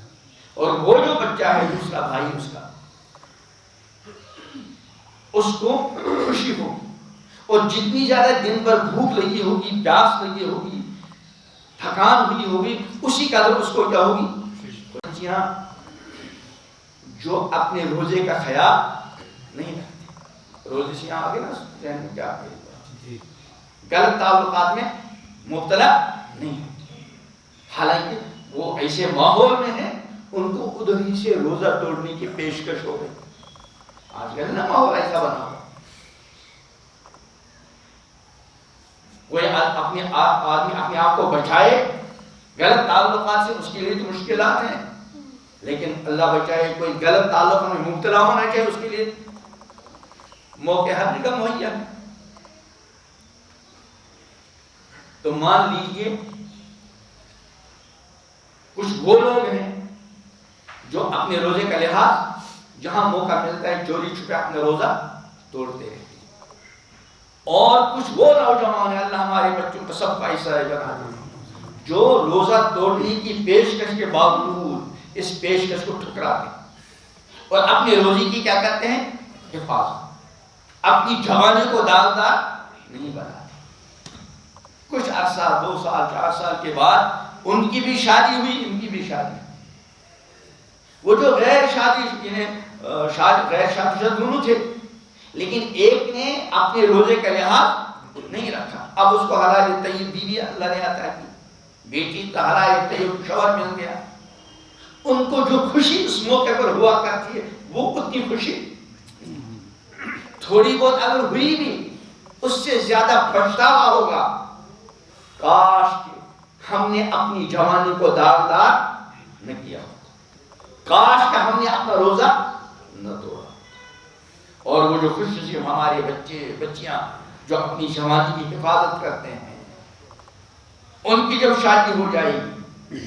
اور وہ جو بچہ ہے دوسرا بھائی اس کا، اس کو خوشی ہوگی. اور جتنی زیادہ دن بھر بھوک لگی ہوگی، پیاس لگی ہوگی، تھکان ہوئی ہوگی، اسی قدر اس کو کیا ہوگی؟ بچیاں جو اپنے روزے کا خیال نہیں رکھتی، روزے سے یہاں آگے نا ذہن میں کیا آگے، غلط تعلقات میں مبتلا نہیں ہوتی، حالانکہ وہ ایسے ماحول میں ہیں ان کو ادھر ہی سے روزہ توڑنے کی پیشکش ہو گئی۔ آج کل نا ماحول ایسا بنا ہوا، کوئی آدمی اپنے آپ کو بچائے غلط تعلقات سے، اس کے لیے تو مشکلات ہیں، لیکن اللہ بچائے کوئی غلط تعلق میں مبتلا ہونا چاہیے، اس کے لیے موقع ہر جگہ مہیا ہے۔ تو مان لیجئے کچھ وہ لوگ ہیں جو اپنے روزے کا لحاظ جہاں موقع ملتا ہے چوری چھپے اپنا روزہ توڑتے ہیں، اور کچھ وہ نوجوان ہیں، اللہ ہمارے بچوں کو سب کا حصہ بنا دے، جو روزہ توڑنے کی پیشکش کے باوجود اس پیشکش کو ٹھکراتے ہیں اور اپنے روزے کی کیا کرتے ہیں؟ حفاظت، اپنی جوانی کو داغدار نہیں بناتے۔ کچھ عرصہ 2 سال 4 سال کے بعد ان کی بھی شادی ہوئی، ان کی بھی شادی، وہ جو غیر شادی شدہ دونوں تھے، لیکن ایک نے اپنے روزے کا لحاظ نہیں رکھا، اب اس کو حلال طیب بیوی اللہ نے عطا کی، بیٹی کا حلال طیب شوہر مل گیا، ان کو جو خوشی اس موقع پر ہوا کرتی ہے وہ اتنی خوشی تھوڑی بہت اگر ہوئی بھی اس سے زیادہ پچھتاوا ہوگا، کاش کہ ہم نے اپنی جوانی کو داغدار نہ کیا، کاش کہ ہم نے اپنا روزہ نہ توڑا۔ اور وہ جو خوش نصیب ہمارے بچے بچیاں جو اپنی جوانی کی حفاظت کرتے ہیں، ان کی جب شادی ہو جائے گی،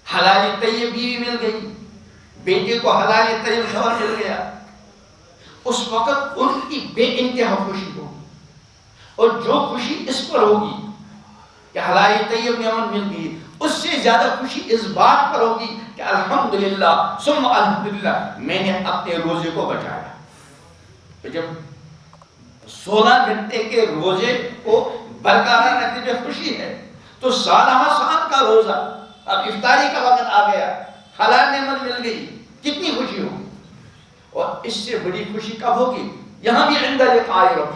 حلال طیب بیوی مل گئی، بیٹے کو حلال طیب شوہر مل گیا، اس وقت ان کی بے انتہا خوشی ہوگی، اور جو خوشی اس پر ہوگی کہ حلال طیب نعمت مل گئی، اس سے زیادہ خوشی اس بات پر ہوگی کہ الحمدللہ ثم الحمدللہ میں نے اپنے روزے کو بچایا۔ تو جب 16 گھنٹے کے روزے کو برقرار رکھنے میں خوشی ہے تو سالہ سال کا روزہ، اب افطاری کا وقت آ گیا، حلال نعمت مل گئی، کتنی خوشی ہوگی، اور اس سے بڑی خوشی کب ہوگی؟ یہاں بھی عند لقاء رب،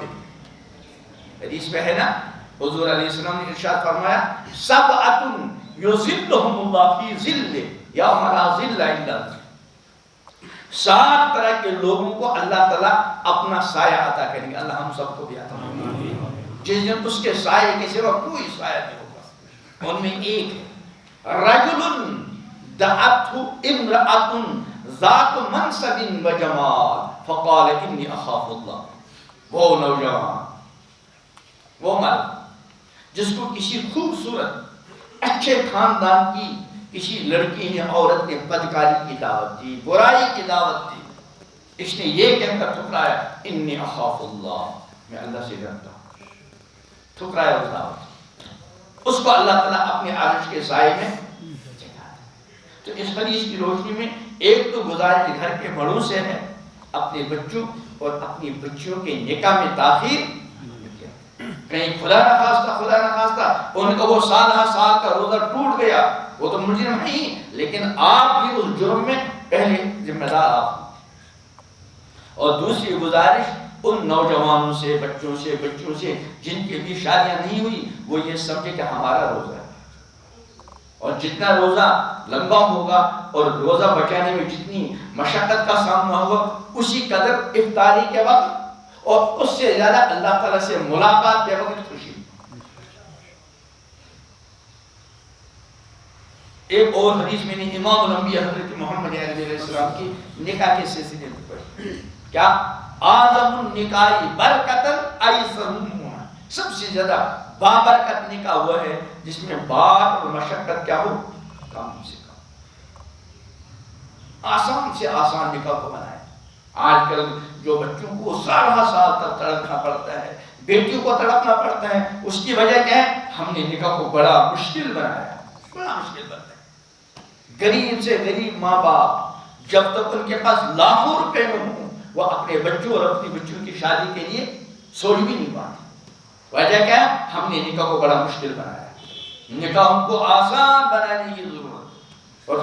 حدیث میں ہے نا، حضور علیہ السلام نے ارشاد فرمایا سبعۃ یظلھم اللہ فی ظلہ یوم لا ظل الا ظلہ، 7 طرح کے لوگوں کو اللہ تعالیٰ اپنا سایہ عطا کریں گے، اللہ ہم سب کو بھی عطا فرمائے، جس دن اس کے سائے کے سوا کوئی سایہ نہیں ہوگا۔ ان میں ایک ہے رجل دعته امرأة ذات منصب و جمال فقال انی اخاف اللہ، وہ نوجوان، وہ مرد جس کو کسی خوبصورت اچھے خاندان کی کسی لڑکی نے، عورت نے بدکاری کی دعوت دی، برائی کی دعوت دی، اس نے یہ کہہ کر ٹھکرایا انی اخاف اللہ، میں اللہ سے ڈرتا ہوں، ٹھکرایا اس دعوت، اس کو اللہ تعالیٰ اپنے عرش کے سائے میں جگہ دے۔ تو اس حدیث کی روشنی میں ایک تو گزارش گھر کے بڑوں سے ہے، اپنے بچوں اور اپنی بچیوں کے نکاح میں تاخیر، کہیں خدا نہ خواستہ ان کا وہ سالہ سال کا روزہ ٹوٹ گیا، وہ تو مجرم نہیں، لیکن آپ بھی اس جرم میں پہلے ذمہ دار آپ۔ اور دوسری گزارش ان نوجوانوں سے، بچوں سے جن کی بھی شادیاں نہیں ہوئی، وہ یہ سمجھے کہ ہمارا روزہ ہے، اور جتنا روزہ لمبا ہوگا اور روزہ بچانے میں جتنی مشقت کا سامنا ہوگا، اسی قدر افطاری کے وقت اور اس سے زیادہ اللہ تعالیٰ سے ملاقات کے وقت خوشی۔ ایک اور حدیث میں نے امام الانبیاء حضرت محمد علیہ السلام کی نکاح کے سلسلے میں پڑھی، کیا اعظم النکاح برکتاً ایسرہما، سب سے زیادہ بابرکت نکاح وہ ہے جس میں بار اور مشقت کیا ہو، کم سے کم، آسان سے آسان نکاح کو بنائے۔ آج کل جو بچوں کو سالہ سال تک تڑپنا پڑتا ہے، بیٹیوں کو تڑپنا پڑتا ہے، اس کی وجہ کیا ہے؟ ہم نے نکاح کو بڑا مشکل بنایا، بڑا مشکل بنایا۔ غریب سے غریب ماں باپ جب تک ان کے پاس لاکھوں روپے میں ہوں، وہ اپنے بچوں اور اپنی بچوں کی شادی کے لیے سوچ بھی نہیں پاتے، وجہ کیا ہے؟ ہم نے نکاح کو بڑا مشکل بنایا، نکاح کو آسان بنانے کی ضرورت، اور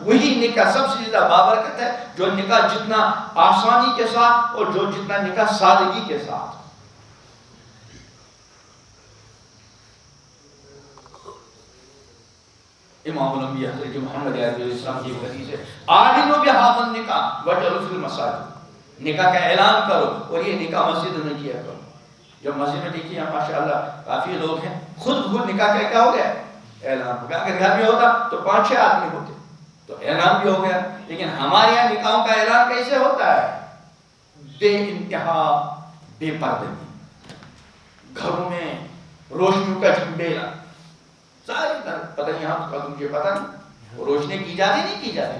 وہی نکاح سب سے زیادہ بابرکت ہے جو نکاح جتنا آسانی کے ساتھ اور جو جتنا نکاح سادگی کے ساتھ۔ امام الانبیاء حضرت محمد علیہ السلام کی حدیث ہے، "اعلنوا بهذا النکاح واجعلوه فی المساجد"، نکاح کا اعلان کرو اور یہ نکاح مسجد میں کیا کرو۔ جب مسجد میں دیکھیے ماشاءاللہ کافی لوگ ہیں، خود نکاح کا کیا ہو گیا اعلان ہو گیا، اگر گھر میں ہوتا تو 5-6 آدمی ہوتے تو اعلان بھی ہو گیا، لیکن ہمارے یہاں نکاحوں کا اعلان کیسے ہوتا ہے؟ بے انتہا بے پردگی، گھروں میں روشنیوں کا جھنڈیرا، ساری طرح پتہ نہیں یہاں تو مجھے پتہ نہیں روشنی کی جاتی نہیں کی جاتی،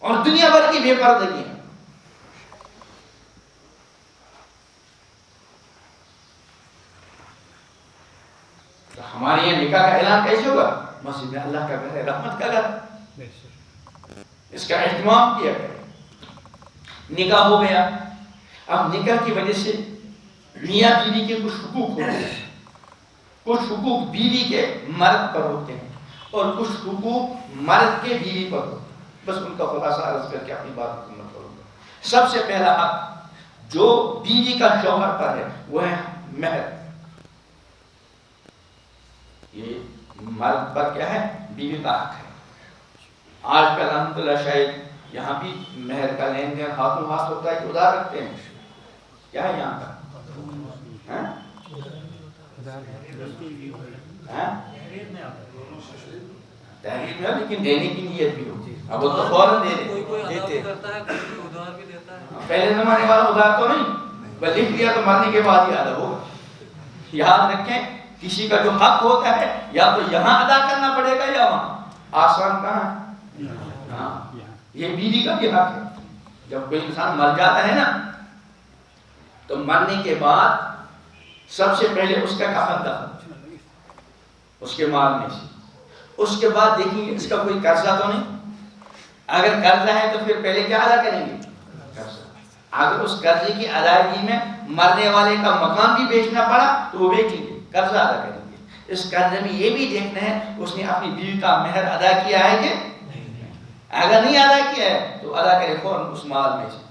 اور دنیا بھر کی بے پردگی ہے۔ تو ہمارے یہاں نکاح کا اعلان کیسے ہوگا؟ مسجد میں، اللہ کا گھر ہے، رحمت کا گھر، اس کا اہتمام کیا گیا، نکاح ہو گیا۔ اب نکاح کی وجہ سے میاں بیوی کے کچھ حقوق ہوتے ہیں، کچھ حقوق بیوی کے مرد پر ہوتے ہیں اور کچھ حقوق مرد کے بیوی پر ہوتے ہیں، بس ان کا خلاصہ عرض کر کے اپنی بات مکمل کروں گا۔ سب سے پہلا حق جو بیوی کا شوہر پر ہے وہ ہے مہر۔ یہ مرد پر کیا ہے؟ بیوی کا حق ہے۔ آج کل الحمدللہ شاید یہاں بھی مہر کا لین دین ہاتھوں ہاتھ ہوتا ہے کہ ادھار رکھتے ہیں، کیا ہے یہاں کا؟ تحریر میں، لیکن دینے کی نیت بھی ہوتی ہے، اب وہ تو فوراً دے دیتے، پہلے زمانے والا ادھار تو نہیں، بس لکھ لیا تو مرنے کے بعد ہی ادا ہوگا۔ یاد رکھیں کسی کا جو حق ہوتا ہے یا تو یہاں ادا کرنا پڑے گا یا وہاں، آسان کہاں ہے؟ ہاں، یہ بیوی کا بھی حق ہے۔ جب کوئی انسان مر جاتا ہے نا تو مرنے کے بعد سب سے پہلے اس کا کفن دفن اس کے مال میں سے، اس کے بعد دیکھیں اس کا کوئی قرضہ تو نہیں، اگر قرضہ ہے تو پھر پہلے کیا ادا کریں گے؟ قرضہ۔ اگر اس قرضے کی ادائیگی میں مرنے والے کا مکان بھی بیچنا پڑا تو وہ بیچیں گے، قرضہ ادا کریں گے۔ اس قرضے میں یہ بھی دیکھنا ہے اس نے اپنی بیوی کا مہر ادا کیا ہے کہ اگر نہیں ادا کیا ہے تو ادا کرے فوراً اس مال میں سے،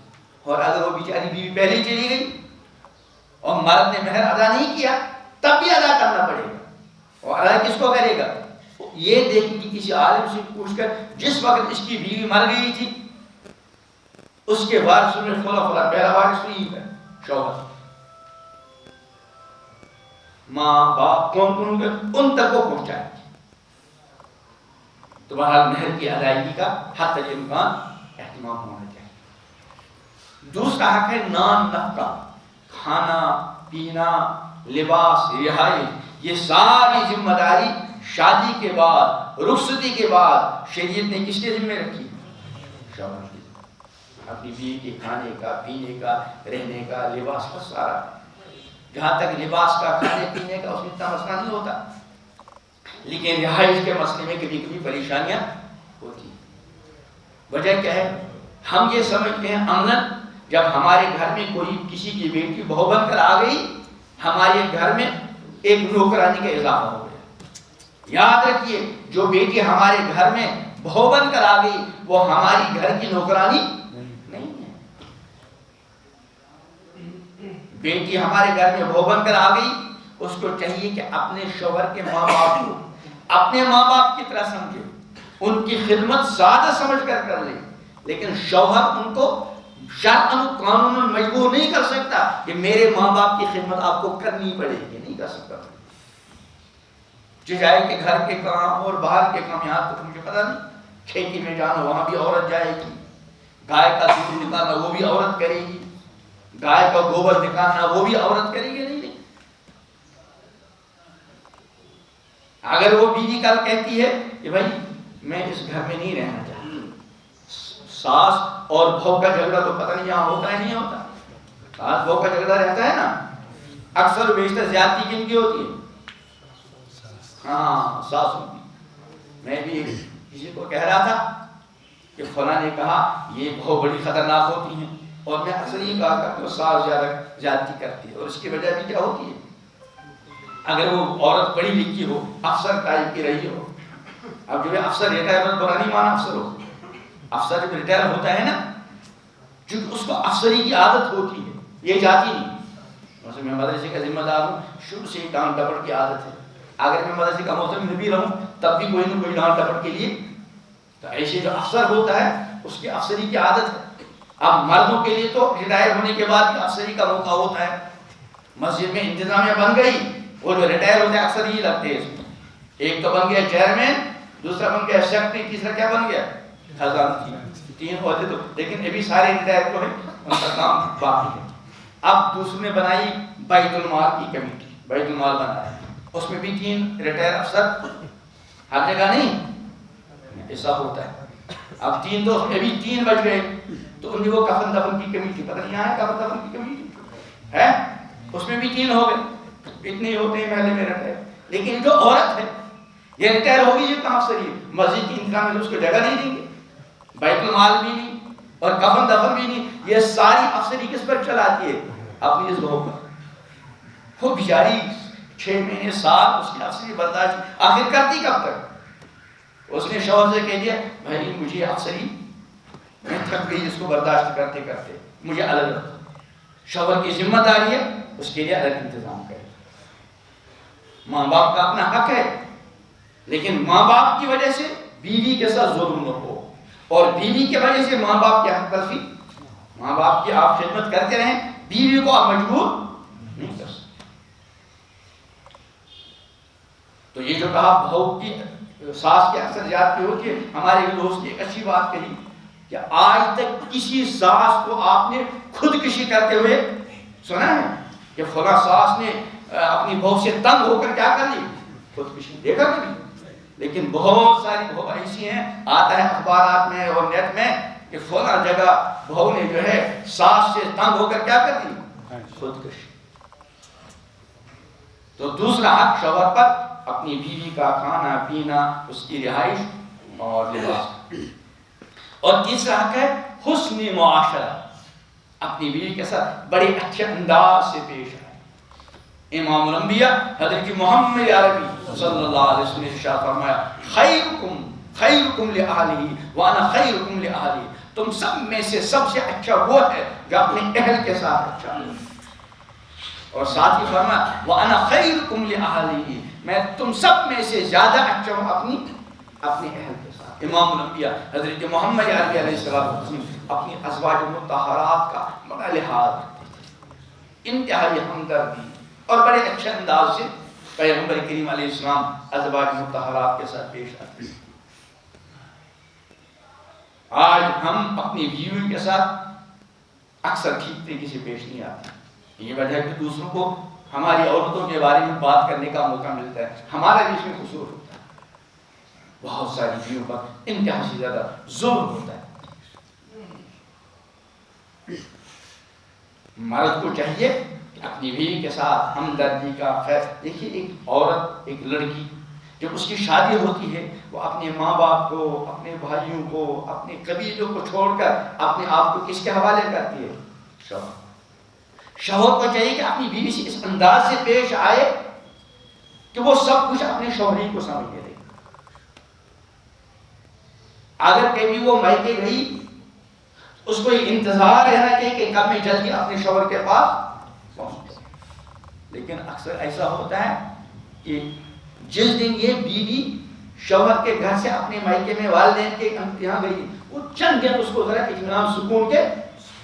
اور اگر وہ بیچاری بیوی پہلے ہی چلی گئی اور مرد نے مہر ادا نہیں کیا تب بھی ادا کرنا پڑے گا، اور ادا کس کو کرے گا؟ یہ دیکھیں کہ کسی عالم سے پوچھ کر جس وقت اس کی بیوی مر گئی تھی اس کے وارثوں میں فلاں پہلا وارث نہیں ہے شوہر، ماں باپ کون کون ان تک کو پہنچائے، تو بہرحال مہر کی ادائیگی کا حد تک امکان اہتمام ہونا چاہیے۔ دوسرا حق ہے نان نفقہ، کھانا پینا لباس رہائش، یہ ساری ذمہ داری شادی کے بعد رخصتی کے بعد شریعت نے کس کے ذمہ رکھی؟ شوہر کی، اپنی بیوی کے کھانے کا پینے کا رہنے کا لباس کا سارا، جہاں تک لباس کا کھانے پینے کا اس میں اتنا مسئلہ نہیں ہوتا، لیکن رہائش کے مسئلے میں کبھی کبھی پریشانیاں ہوتی ہیں۔ وجہ کیا ہے؟ ہم یہ سمجھتے ہیں امنن جب ہمارے گھر میں کوئی کسی کی بیٹی بہو بن کر آ گئی ہمارے گھر میں ایک نوکرانی کا اضافہ ہو گیا۔ یاد رکھیے جو بیٹی ہمارے گھر میں بہو بن کر آ گئی وہ ہماری گھر کی نوکرانی نہیں ہے۔ بیٹی ہمارے گھر میں بہو بن کر آ گئی اس کو چاہیے کہ اپنے شوہر کے ماں باپ کو اپنے ماں باپ کی طرح سمجھے، ان کی خدمت سادہ سمجھ کر لے، لیکن شوہر ان کو شرعاً و قانوناً مجبور نہیں کر سکتا کہ میرے ماں باپ کی خدمت آپ کو کرنی پڑے گی، نہیں کر سکتا۔ جائے کہ گھر کے کام اور باہر کے کام، یہاں تک مجھے پتا نہیں، کھیتی میں جانا وہاں بھی عورت جائے گی، گائے کا دودھ نکالنا وہ بھی عورت کرے گی، گائے کا گوبر نکالنا وہ بھی عورت کرے گی، نہیں۔ اگر وہ بیوی کل کہتی ہے کہ بھائی میں اس گھر میں نہیں رہنا چاہتی، ساس اور بہو کا جھگڑا تو پتہ نہیں یہاں ہوتا ہے نہیں ہوتا، ساس بہو کا جھگڑا رہتا ہے نا، اکثر و بیشتر زیادتی کن کی ہوتی ہے؟ ہاں، ساس ہوتی۔ میں بھی کسی کو کہہ رہا تھا کہ فلاں نے کہا یہ بہو بڑی خطرناک ہوتی ہیں، اور میں اکثر یہ کہا کرتا ہوں ساس زیادہ زیادتی کرتی ہے، اور اس کی وجہ بھی کیا ہوتی ہے؟ اگر وہ عورت پڑھی لکھی ہو، افسر ٹائپ کی رہی ہو، اب جو افسر ریٹائر ہوتا پرانی مانا افسر ہو، افسر جب ریٹائر ہوتا ہے نا، چونکہ اس کو افسری کی عادت ہوتی ہے، یہ جاتی نہیں. ویسے میں مدرسے کا ذمہ دار ہوں، شروع سے ہی ڈانٹ ڈپٹ کی عادت ہے. اگر میں مدرسے کا محترم بھی رہوں تب بھی کوئی نہ کوئی ڈانٹ ڈپٹ کے لیے. تو ایسے جو افسر ہوتا ہے اس کی افسری کی عادت ہے. اب مردوں کے لیے تو ریٹائر ہونے کے بعد بھی افسری کا موقع ہوتا ہے. مسجد میں انتظامیہ بن گئی، وہ جو ریٹائر ہوتے ہیں اکثر ہی لگتے ہیں اس میں. ایک تو بن گیا چیئرمین، دوسرا بن گیا سیکرٹری، تیسرا کیا بن گیا؟ خزانچی. 3 ہوتے تو، لیکن ابھی سارے ریٹائر تو ہیں، ان کا کام باقی ہے. اب دوسرے نے بنائی بیت المال کی کمیٹی، بیت المال بنایا، اس میں بھی 3 ریٹائر افسر، ہر جگہ نہیں ایسا ہوتا ہے. اب 3 تو ابھی 3 بج گئے، تو ان نے وہ کفن دفن کی کمیٹی، پتہ نہیں یہاں ہے کفن دفن کی کمیٹی ہے، اس میں بھی 3 ہو گئے. اتنے ہوتے ہیں محلے میں ریٹائر. لیکن جو عورت ہے یہ ریٹائر ہوگی، یہ کہاں افسری ہے؟ مسجد کی انتظام میں اس کو جگہ نہیں دیں گے، بیت المال بھی نہیں اور کفن دفن بھی نہیں. یہ ساری افسری کس پر چلاتی ہے؟ اپنی اس بہو پر. وہ بیچاری 6 مہینے سال اس کی افسری برداشت، آخر کرتی کب تک؟ اس نے شوہر سے کہہ دیا بھائی مجھے افسری میں تھک گئی، اس کو برداشت کرتے کرتے مجھے الگ رکھو. شوہر کی ذمہ داری ہے اس کے لیے الگ انتظام کرے. ماں باپ کا اپنا حق ہے، لیکن ماں باپ کی وجہ سے بیوی کے ساتھ ظلم نہ ہو، اور بیوی کی وجہ سے ماں باپ کی حق تلفی. ماں باپ کی آپ خدمت کرتے رہیں، بیوی کو آپ مجبور نہیں کر سکتے. تو یہ جو کہا بہو کی ساس کی اکثر زیادتی ہوتی ہے، ہمارے دوست نے ایک اچھی بات کہی کہ آج تک کسی ساس کو آپ نے خودکشی کرتے ہوئے سنا ہے کہ فلاں ساس نے اپنی بہو سے تنگ ہو کر کیا کر لی؟ خودکشی. دیکھا کبھی؟ لیکن بہت ساری بہو ایسی ہیں، آتا ہے اخبارات میں اور نیٹ میں کہ فلاں جگہ بہو نے جو ہے ساس سے تنگ ہو کر کیا کر دی؟ خودکشی. تو دوسرا حق شوہر پر اپنی بیوی کا کھانا پینا، اس کی رہائش اور لباس. اور تیسرا حق ہے حسن معاشرہ، اپنی بیوی کے ساتھ بڑے اچھے انداز سے پیش آئے. امام الانبیاء حضرت محمد عربی صلی اللہ علیہ وسلم نے ارشاد فرمایا خیرکم لأہلہ وانا خیرکم لأہلی. تم سب میں سے سب سے اچھا وہ ہے جو اپنے اہل کے ساتھ اچھا ہے. اور ساتھ ہی فرمایا وانا خیرکم لأہلی، میں تم سب میں سے زیادہ اچھا ہوں اپنے اہل کے ساتھ. امام الانبیاء حضرت محمد عربی علیہ السلام اپنی ازواج مطہرات کا بڑا لحاظ رکھتے تھے، انتہائی ہمدردی اور بڑے اچھے انداز سے پیغمبر کریم علیہ السلام ازواج مطہرات کے ساتھ پیش آتے ہیں. آج ہم اپنی بیوی کے ساتھ اکثر ٹھیک طریقے سے پیش نہیں آتے. یہ وجہ ہے کہ دوسروں کو ہماری عورتوں کے بارے میں بات کرنے کا موقع ملتا ہے، ہمارا بھی اس میں قصور ہوتا ہے. بہت ساری بیویوں پر انتہا سے زیادہ ظلم ہوتا ہے. مرد کو چاہیے کہ اپنی بیوی کے ساتھ ہمدردی کا خیر. دیکھیے ایک عورت، ایک لڑکی جب اس کی شادی ہوتی ہے، وہ اپنے ماں باپ کو، اپنے بھائیوں کو، اپنے قبیلوں کو چھوڑ کر اپنے آپ کو کس کے حوالے کرتی ہے؟ شوہر. شوہر کو چاہیے کہ اپنی بیوی سے اس انداز سے پیش آئے کہ وہ سب کچھ اپنے شوہر کو سمجھ لے. اگر کبھی وہ میکے گئی، اس کو یہ انتظار رہنا چاہیے کہ کب میں جلدی اپنے شوہر کے پاس پہنچ جاؤں. لیکن اکثر ایسا ہوتا ہے کہ جس دن یہ بیوی شوہر کے گھر سے اپنے میکے میں والدین کے یہاں گئی، وہ چند دن اس کو ذرا اطمینان سکون کے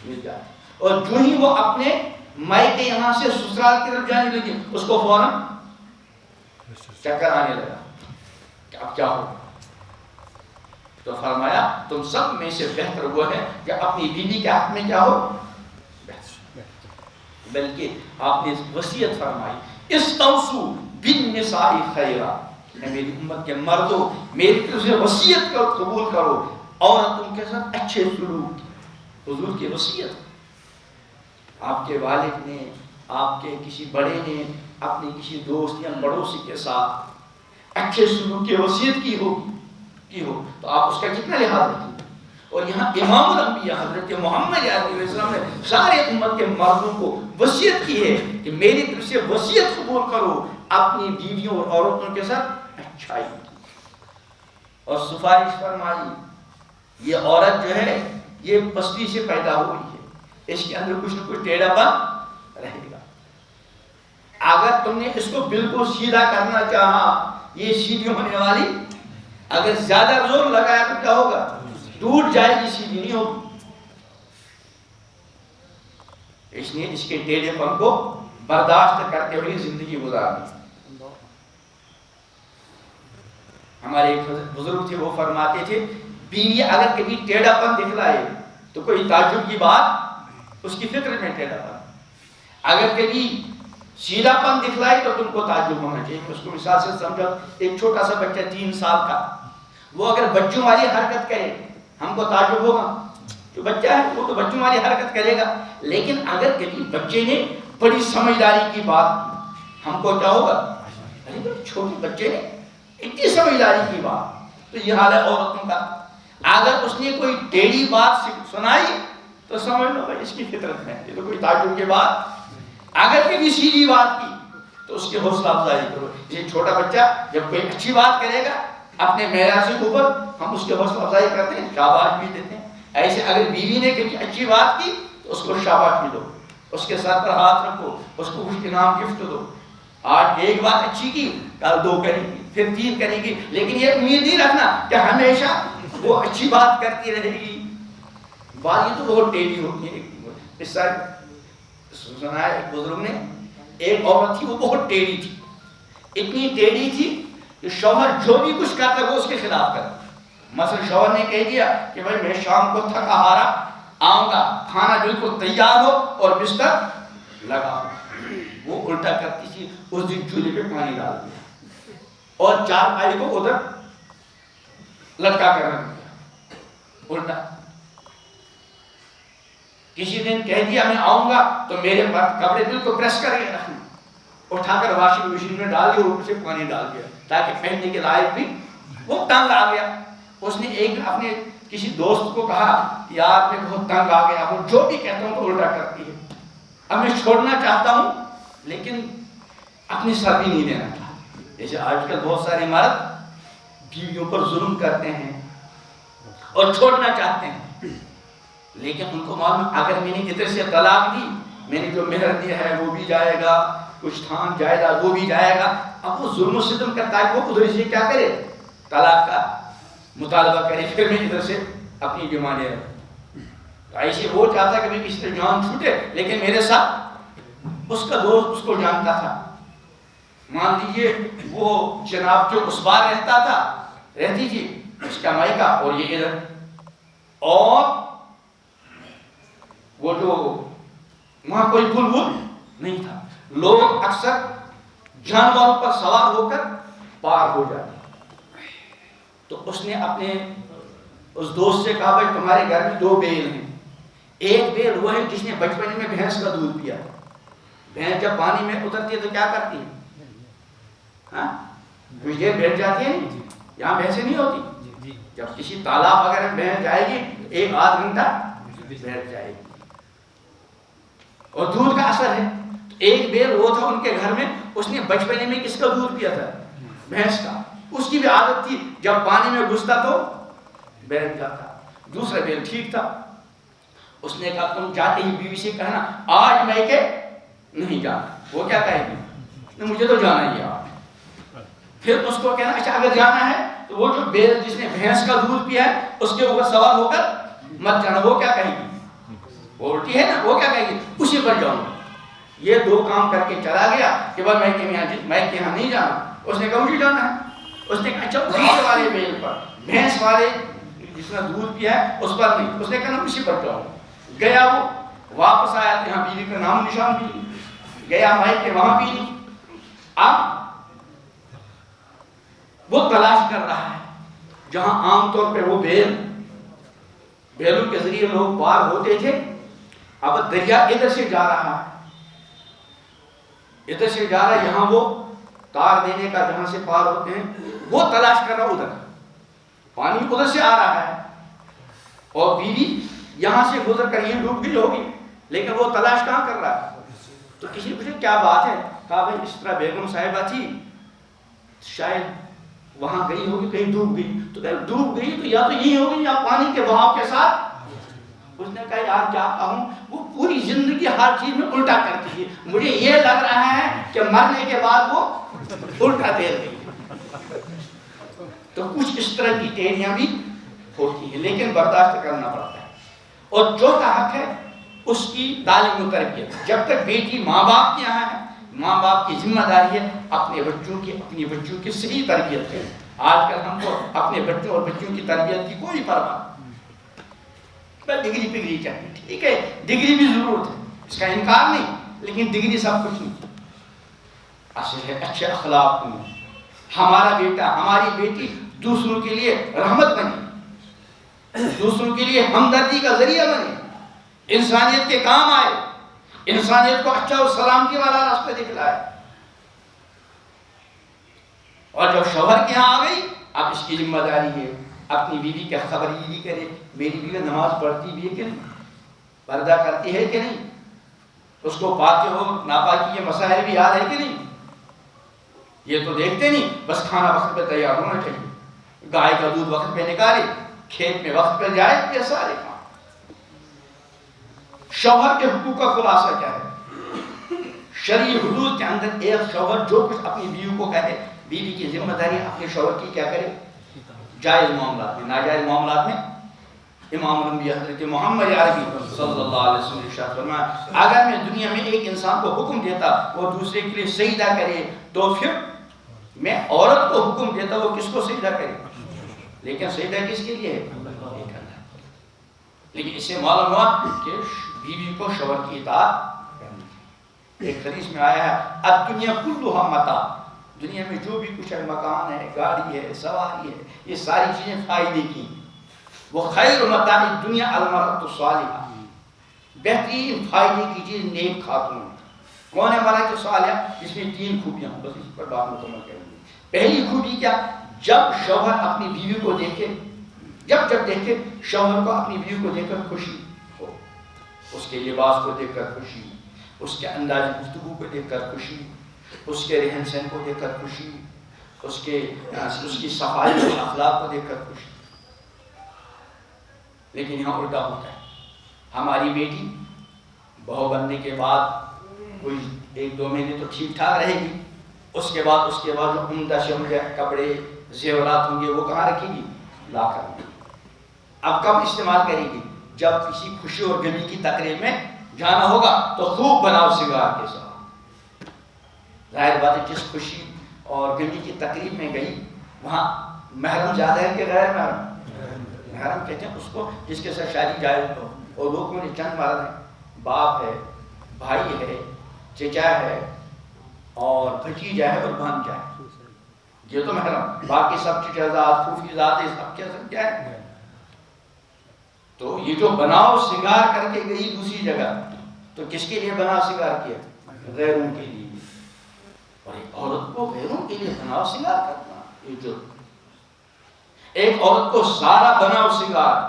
مل جاتے، اور جو ہی وہ اپنے میکے یہاں سے سسرال کی طرف جانے لگی، اس کو فوراً چکر آنے لگا کہ اب کیا ہوگا. تو فرمایا تم سب میں سے بہتر وہ ہے کہ اپنی بیوی کے حق میں کیا ہو، بلکہ آپ نے وصیت فرمائی استوصوا بالنساء خیرا. میری امت کے مردوں، میری طرف سے وصیت کو قبول کرو، عورتوں کے ساتھ اچھے سلوک. حضور کی وصیت، آپ کے والد نے، آپ کے کسی بڑے نے اپنے کسی دوست یا پڑوسی کے ساتھ اچھے سلوک کی وصیت کی ہو تو آپ اس کا کتنا لحاظ رکھیں. اور یہاں امام الانبیاء حضرت محمد علیہ السلام نے سارے امت کے مردوں کو وصیت کی ہے کہ میری طرف سے وصیت قبول کرو، اپنی بیویوں اور عورتوں کے ساتھ اچھائی کی، اور سفارش فرمائی یہ عورت جو ہے یہ پستی سے پیدا ہوئی ہے، اس کے اندر کچھ نہ کچھ ٹیڑھا پن رہے گا، اگر تم نے اس کو بالکل سیدھا کرنا چاہا یہ سیدھی ہونے والی، اگر زیادہ زور لگایا تو کیا ہوگا؟ ٹوٹ جائے گی، سیدھی نہیں ہوگی۔ اس نے اس کے ٹیڑھے پن کو برداشت کرتے ہوئے زندگی گزارنی۔ ہمارے ایک بزرگ تھے، وہ فرماتے تھے بیوی اگر کبھی ٹیڑھا پن دکھلائے تو کوئی تعجب کی بات، اس کی فکر میں ٹیڑھا پن، اگر کبھی سیدھا پن دکھلائے تو تم کو تعجب ہونا چاہیے۔ اس کو مثال سے سمجھو، ایک چھوٹا سا بچہ 3 سال کا، وہ اگر بچوں والی حرکت کرے ہم کو تعجب ہوگا، جو بچہ ہے وہ تو بچوں والی حرکت کرے گا، لیکن اگر کبھی بچے نے بڑی سمجھداری کی بات، ہم کو کیا ہوگا؟ ارے چھوٹے بچے نے اتنی سمجھداری کی بات۔ تو یہ حال ہے عورتوں کا، اگر اس نے کوئی ٹیڑھی بات سنائی تو سمجھ لو بھائی اس کی فطرت ہے، یہ تو کوئی تعجب کی بات۔ اگر کبھی سیدھی بات کی تو اس کی حوصلہ افزائی کرو۔ یہ چھوٹا بچہ جب کوئی اچھی بات کرے گا اپنے معیار سے اوپر، ہم اس کی حوصلہ افزائی کرتے ہیں، شاباش بھی دیتے ہیں۔ ایسے اگر بیوی نے کبھی اچھی بات کی تو اس کو شاباش بھی دو، اس کے سر پر ہاتھ رکھو، اس کو کچھ انعام گفٹ دو۔ آج ایک بات اچھی کی، کل 2 کرے گی، پھر 3 کرے گی، لیکن یہ امید نہیں رکھنا کہ ہمیشہ وہ اچھی بات کرتی رہے گی۔ بات یہ تو بہت ٹیڑھی ہوتی ہے۔ اس سائڈ سنا ہے ایک بزرگ نے، ایک عورت تھی وہ بہت ٹیڑھی تھی، اتنی ٹیڑھی تھی کہ شوہر جو بھی کچھ کرتا وہ اس کے خلاف کرتا۔ مثلا شوہر نے کہہ دیا کہ بھائی میں شام کو تھکا ہارا آؤں گا، کھانا بالکل تیار ہو اور بستر لگا، وہ الٹا کرتی تھی، اس دن چولہے پہ پانی ڈال دیا اور چارپائی کو ادھر لٹکا کر رکھ دیا الٹا۔ کسی دن کہہ دیا میں آؤں گا تو میرے کپڑے بالکل پریس کر کے رکھنا، اٹھا کر واشنگ مشین میں ڈال دیا، اوپر سے پانی ڈال دیا تاکہ پہننے کے لائق بھی، وہ تنگ آ گیا۔ اس نے ایک اپنے کسی دوست کو کہا یار میں بہت تنگ آ گیا ہوں، جو بھی کہتا ہوں تو الٹا کرتی ہے، اب میں چھوڑنا چاہتا ہوں لیکن اپنی سر بھی نہیں دینا چاہتا۔ جیسے آج کل بہت سارے مرد بیویوں پر ظلم کرتے ہیں اور چھوڑنا چاہتے ہیں، لیکن ان کو معلوم اگر میں نے ادھر سے طلاق دی، میں نے جو مہر دیا ہے وہ بھی جائے گا، کچھ تھان جائیداد وہ بھی جائے گا۔ اب وہ ظلم و ستم کرتا ہے، وہ ادھر سے کیا کرے؟ طلاق کا مطالبہ کرے، پھر میں ادھر سے اپنی ڈیمانڈیں رکھوں۔ ایسے وہ چاہتا کہ میں کسی سے جان چھوٹے، لیکن میرے ساتھ اس کا دوست اس کو جانتا تھا، مان لیجیے وہ جناب جو اس بار رہتا تھا، رہتی تھی اس کا مائکہ اور یہ ادھر، اور وہ جو وہاں کوئی پل ول نہیں تھا، لوگ اکثر جانوروں پر سوار ہو کر پار ہو جاتے۔ تو اس نے اپنے اس دوست سے کہا بھائی تمہارے گھر میں 2 بیل ہیں، ایک بیل وہ ہے جس نے بچپن میں بھینس کا دودھ پیا۔ بھینس جب پانی میں اترتی ہے تو کیا کرتی ہے؟ ہاں کچھ دیر بیٹھ جاتی ہے، یہاں بھینسیں نہیں ہوتی، جب کسی تالاب وغیرہ میں بھینس جائے گی 1-8 گھنٹہ بیٹھ جائے گی، اور دودھ کا اثر ہے۔ ایک بیل وہ تھا ان کے گھر میں، اس نے بچپنے میں کس کا دودھ پیا تھا؟ بھینس کا۔ اس کی بھی عادت تھی جب پانی میں گھستا تو بیٹھ جاتا۔ دوسرا بیل ٹھیک تھا، اس نے کہا تم جاتے ہی بیوی سے کہنا آج میں کہ نہیں جانا۔ وہ کیا کہے گی؟ مجھے تو جانا ہی ہے آج۔ پھر اس کو کہنا اچھا اگر جانا ہے تو وہ جو بیل جس نے بھینس کا دودھ پیا ہے اس کے اوپر سوار ہو کر مت جانا۔ وہ کیا کہے گی؟ وہ الٹی ہے نا، وہ کیا کہے گی؟ اسی پر جاؤں۔ یہ 2 کام کر کے چلا گیا کہ بھائی میں کہ یہاں نہیں جانا۔ اس نے کہا مجھے جانا ہے۔ اس نے کہا اچھا دوسرے والے بیل پر، بھینس والے جس نے دودھ پیا ہے اس پر نہیں۔ اس نے کہا اسی پر جاؤ۔ گیا، وہ واپس آیا، یہاں بیوی کا نام نشان بھی نہیں، گیا مائک کے وہاں بھی نہیں۔ اب وہ تلاش کر رہا ہے جہاں عام طور پہ وہ بیلوں کے ذریعے لوگ پار ہوتے تھے، اب دریا ادھر سے جا رہا ہے، ادھر سے جا رہا ہے، یہاں وہ تار دینے کا جہاں سے پار ہوتے ہیں وہ تلاش کر رہا، ادھر پانی ادھر سے آ رہا ہے۔ اور بیوی یہاں سے گزر کر یہ ڈوب گئی ہوگی، لیکن وہ تلاش کہاں کر رہا ہے؟ تو کسی پوچھے کیا بات ہے؟ کہا بھائی اس طرح بیگم صاحبہ تھی، شاید وہاں گئی ہوگی، کہیں ڈوب گئی. تو کہ ڈوب گئی تو یا تو یہی ہوگی یا پانی کے بہاؤ کے ساتھ. اس نے کہا یار کیا کہوں، وہ پوری زندگی ہر چیز میں الٹا کرتی ہے، مجھے یہ لگ رہا ہے کہ مرنے کے بعد وہ الٹا دے گئی. تو کچھ اس طرح کی ٹیڑیاں بھی ہوتی ہیں، لیکن برداشت کرنا پڑتا ہے. اور چوتھا حق ہے اس کی تعلیم و تربیت. جب تک بیٹی ماں باپ کے یہاں ہے، ماں باپ کی ذمہ داری ہے اپنے بچوں کی صحیح تربیت کریں. آج کل ہم کو اپنے بچوں اور بچوں کی تربیت کی کوئی پرواہ نہیں. ڈگری پگری چاہیے، ٹھیک ہے ڈگری بھی ضرورت ہے، اس کا انکار نہیں، لیکن ڈگری سب کچھ نہیں. اصل ہے اچھے اخلاق میں ہمارا بیٹا ہماری بیٹی دوسروں کے لیے رحمت بنے، دوسروں کے لیے ہمدردی کا ذریعہ بنے، انسانیت کے کام آئے، انسانیت کو اچھا اور سلامتی والا راستہ دکھلائے. اور جب شوہر کے یہاں آ گئی، اب اس کی ذمہ داری ہے اپنی بیوی کا خبرداری کرے. میری بیوی نماز پڑھتی بھی ہے کہ نہیں، پردہ کرتی ہے کہ نہیں، اس کو پاک ہو ناپاکی کے مسائل بھی یاد ہے کہ نہیں. یہ تو دیکھتے نہیں، بس کھانا وقت پہ تیار ہونا چاہیے، گائے کا دودھ وقت پہ نکالے، کھیت میں وقت پہ جائے، یہ سارے کام. شوہر کے حقوق کا خلاصہ کیا ہے؟ شرعی حدود کے اندر ایک شوہر جو کچھ اپنی بیوی کو کہے، بیوی کی ذمہ داری اپنے شوہر کی کیا کرے؟ جائز معاملات میں، ناجائز معاملات میں امام الانبیاء حضرت محمد عربی صلی اللہ علیہ وسلم ارشاد فرمایا اگر میں دنیا میں ایک انسان کو حکم دیتا وہ دوسرے کے لیے سجدہ کرے تو پھر میں عورت کو حکم دیتا وہ کس کو سجدہ کرے. لیکن سجدہ کس کے لیے ہے؟ لیکن اس سے معلوم ہوا کہ بیوی کو شوہر کی اطاعت کرنی. ایک حدیث میں آیا ہے الدنیا کلھا متاع، دنیا میں جو بھی کچھ ہے، مکان ہے، گاڑی ہے، سواری ہے، یہ ساری چیزیں فائدے کی. وہ خیر متاع الدنیا المرأۃ الصالحہ، بہترین فائدے کی چیز نیک خاتون. کون ہے مرأۃ الصالحہ؟ جس میں 3 خوبیاں، بس اس پر بات مکمل کریں گے. پہلی خوبی کیا؟ جب شوہر اپنی بیوی کو دیکھے، جب دیکھے شوہر کو اپنی بیوی کو دیکھ کر خوشی ہو، اس کے لباس کو دیکھ کر خوشی، اس کے انداز گفتگو کو دیکھ کر خوشی، اس کے رہن سہن کو دیکھ کر خوشی، اس کی صفائی اور اخلاق کو دیکھ کر خوشی. لیکن یہاں الٹا ہوتا ہے. ہماری بیٹی بہو بننے کے بعد کوئی 1-2 مہینے تو ٹھیک ٹھاک رہے گی، اس کے بعد جو عمدہ سے عمدہ کپڑے زیورات ہوں گے وہ کہاں رکھے گی؟ لا کر. اب کب استعمال کرے گی؟ جب کسی خوشی اور غمی کی تقریب میں جانا ہوگا تو خوب بناؤ سنگار کے ساتھ. ظاہر بات ہے جس خوشی اور غمی کی تقریب میں گئی وہاں محرم زیادہ ہے کہ غیر محرم؟ محرم کہتے ہیں اس کو جس کے ساتھ شادی جائز ہو. اور لوگوں نے چند مرد ہیں، باپ ہے، بھائی ہے، چچا ہے اور بھتیجا ہے اور بھانجا ہے، یہ تو محرم. باقی سب چچا زاد پھوپھی زاد سب کیا ہے. تو یہ جو بناؤ سنگار کر کے گئی دوسری جگہ تو کس کے لیے بناؤ سنگار کیا؟ غیروں کے لیے. اور ایک عورت کو غیروں کے لیے بناؤ سنگار کرنا، یہ جو ایک عورت کو سارا بناؤ سنگار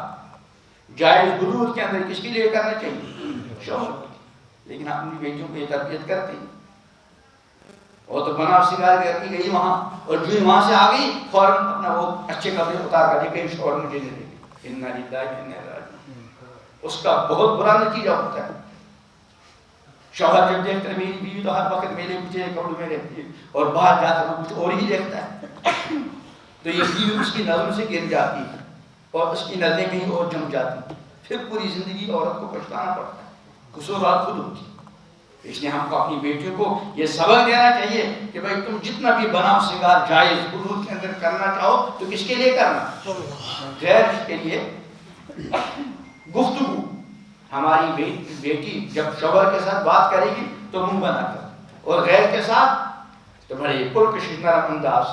جائز حدود کے اندر کس کے لیے کرنا چاہیے؟ شوہر. لیکن ہم اپنی بیٹیوں کو یہ تربیت کرتے ہیں. اور تو بناؤ سنگار کر کے گئی وہاں اور جو وہاں سے آ گئی فوراً اپنا وہ اچھے کپڑے اتار کر دے شوہر مجھے دے دے. اِنَّا لِلَّهِ وَإِنَّا إِلَيْهِ راجعون. اس کا بہت برا نتیجہ ہوتا ہے. شوہر جب دیکھتا ہے میری بیوی تو ہر وقت میرے پیچھے کپڑوں میں رہتی ہے اور باہر جا کر وہ کچھ اور ہی دیکھتا ہے تو یہ بیوی اس کی نظروں سے گر جاتی ہے اور اس کی نظریں کہیں اور جم جاتی ہیں. پھر پوری زندگی عورت کو پچھتانا پڑتا ہے. قصوروار خود ہوتی ہے. اس لیے ہم کو اپنی بیٹیوں کو یہ سبق دینا چاہیے کہ بھائی تم جتنا بھی بناؤ سنگار جائز حدود کے اندر کرنا چاہو تو کس کے لیے کرنا؟ غیر کے لیے. گفتگو ہماری بیٹی جب شوہر کے ساتھ بات کرے گی تو منہ بنا کر، اور غیر کے ساتھ تو بڑے پرکش نرم انداز.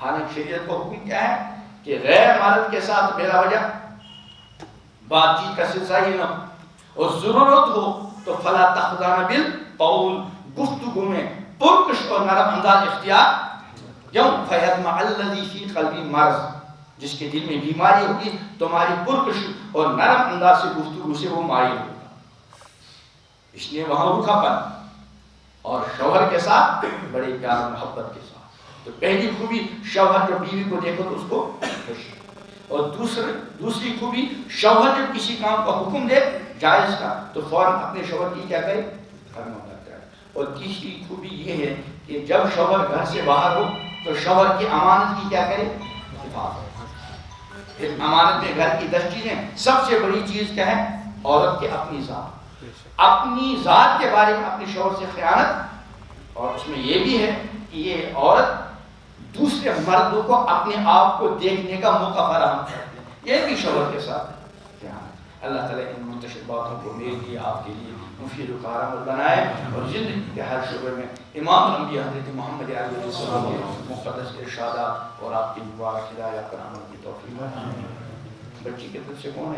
حالانکہ شریعت کو حکم کیا ہے کہ غیر مرد کے ساتھ بلا وجہ بات چیت کا سلسلہ ہی نہ ہو، اور ضرورت ہو تو فلا تخضعن بالقول، گفتگو میں پرکش اور نرم انداز اختیار. کیوں؟ فیطمع الذی فی قلبی مرض، جس کے دل میں بیماری ہوگی تمہاری پرکش اور نرم انداز سے گفتگو سے وہ مائل ہوگا. اس لیے وہاں روکھا پن اور شوہر کے ساتھ بڑے پیار و محبت کے ساتھ. تو پہلی خوبی شوہر جو بیوی کو دیکھو تو اس کو خوشی. اور دوسری خوبی شوہر جب کسی کام کا حکم دے جائز کا تو فوراً اپنے شوہر کی کیا کرے؟ فرما کرے. اور تیسری خوبی یہ ہے کہ جب شوہر گھر سے باہر ہو تو شوہر کی امانت کی کیا کرے؟ حفاظت. امانت میں گھر کی 10 چیزیں. سب سے بڑی چیز کیا ہے؟ عورت کے اپنی ذات کے بارے میں اپنے شوہر سے خیانت. اور اس میں یہ بھی ہے کہ یہ عورت دوسرے مردوں کو اپنے آپ کو دیکھنے کا موقع فراہم کرتی ہے. یہ بھی شوہر کے ساتھ خیانت. اللہ تعالیٰ ان منتشر باتوں کو میرے لیے آپ کے لیے مفید و کارآمد بنائے اور زندگی کے ہر شعبے میں امام الانبیاء حضرت محمد علیہ السلام کے مقدس ارشادات اور آپ کی مبارک ہدایات پر عمل کی توفیق. بچی کی طرف سے کون ہے؟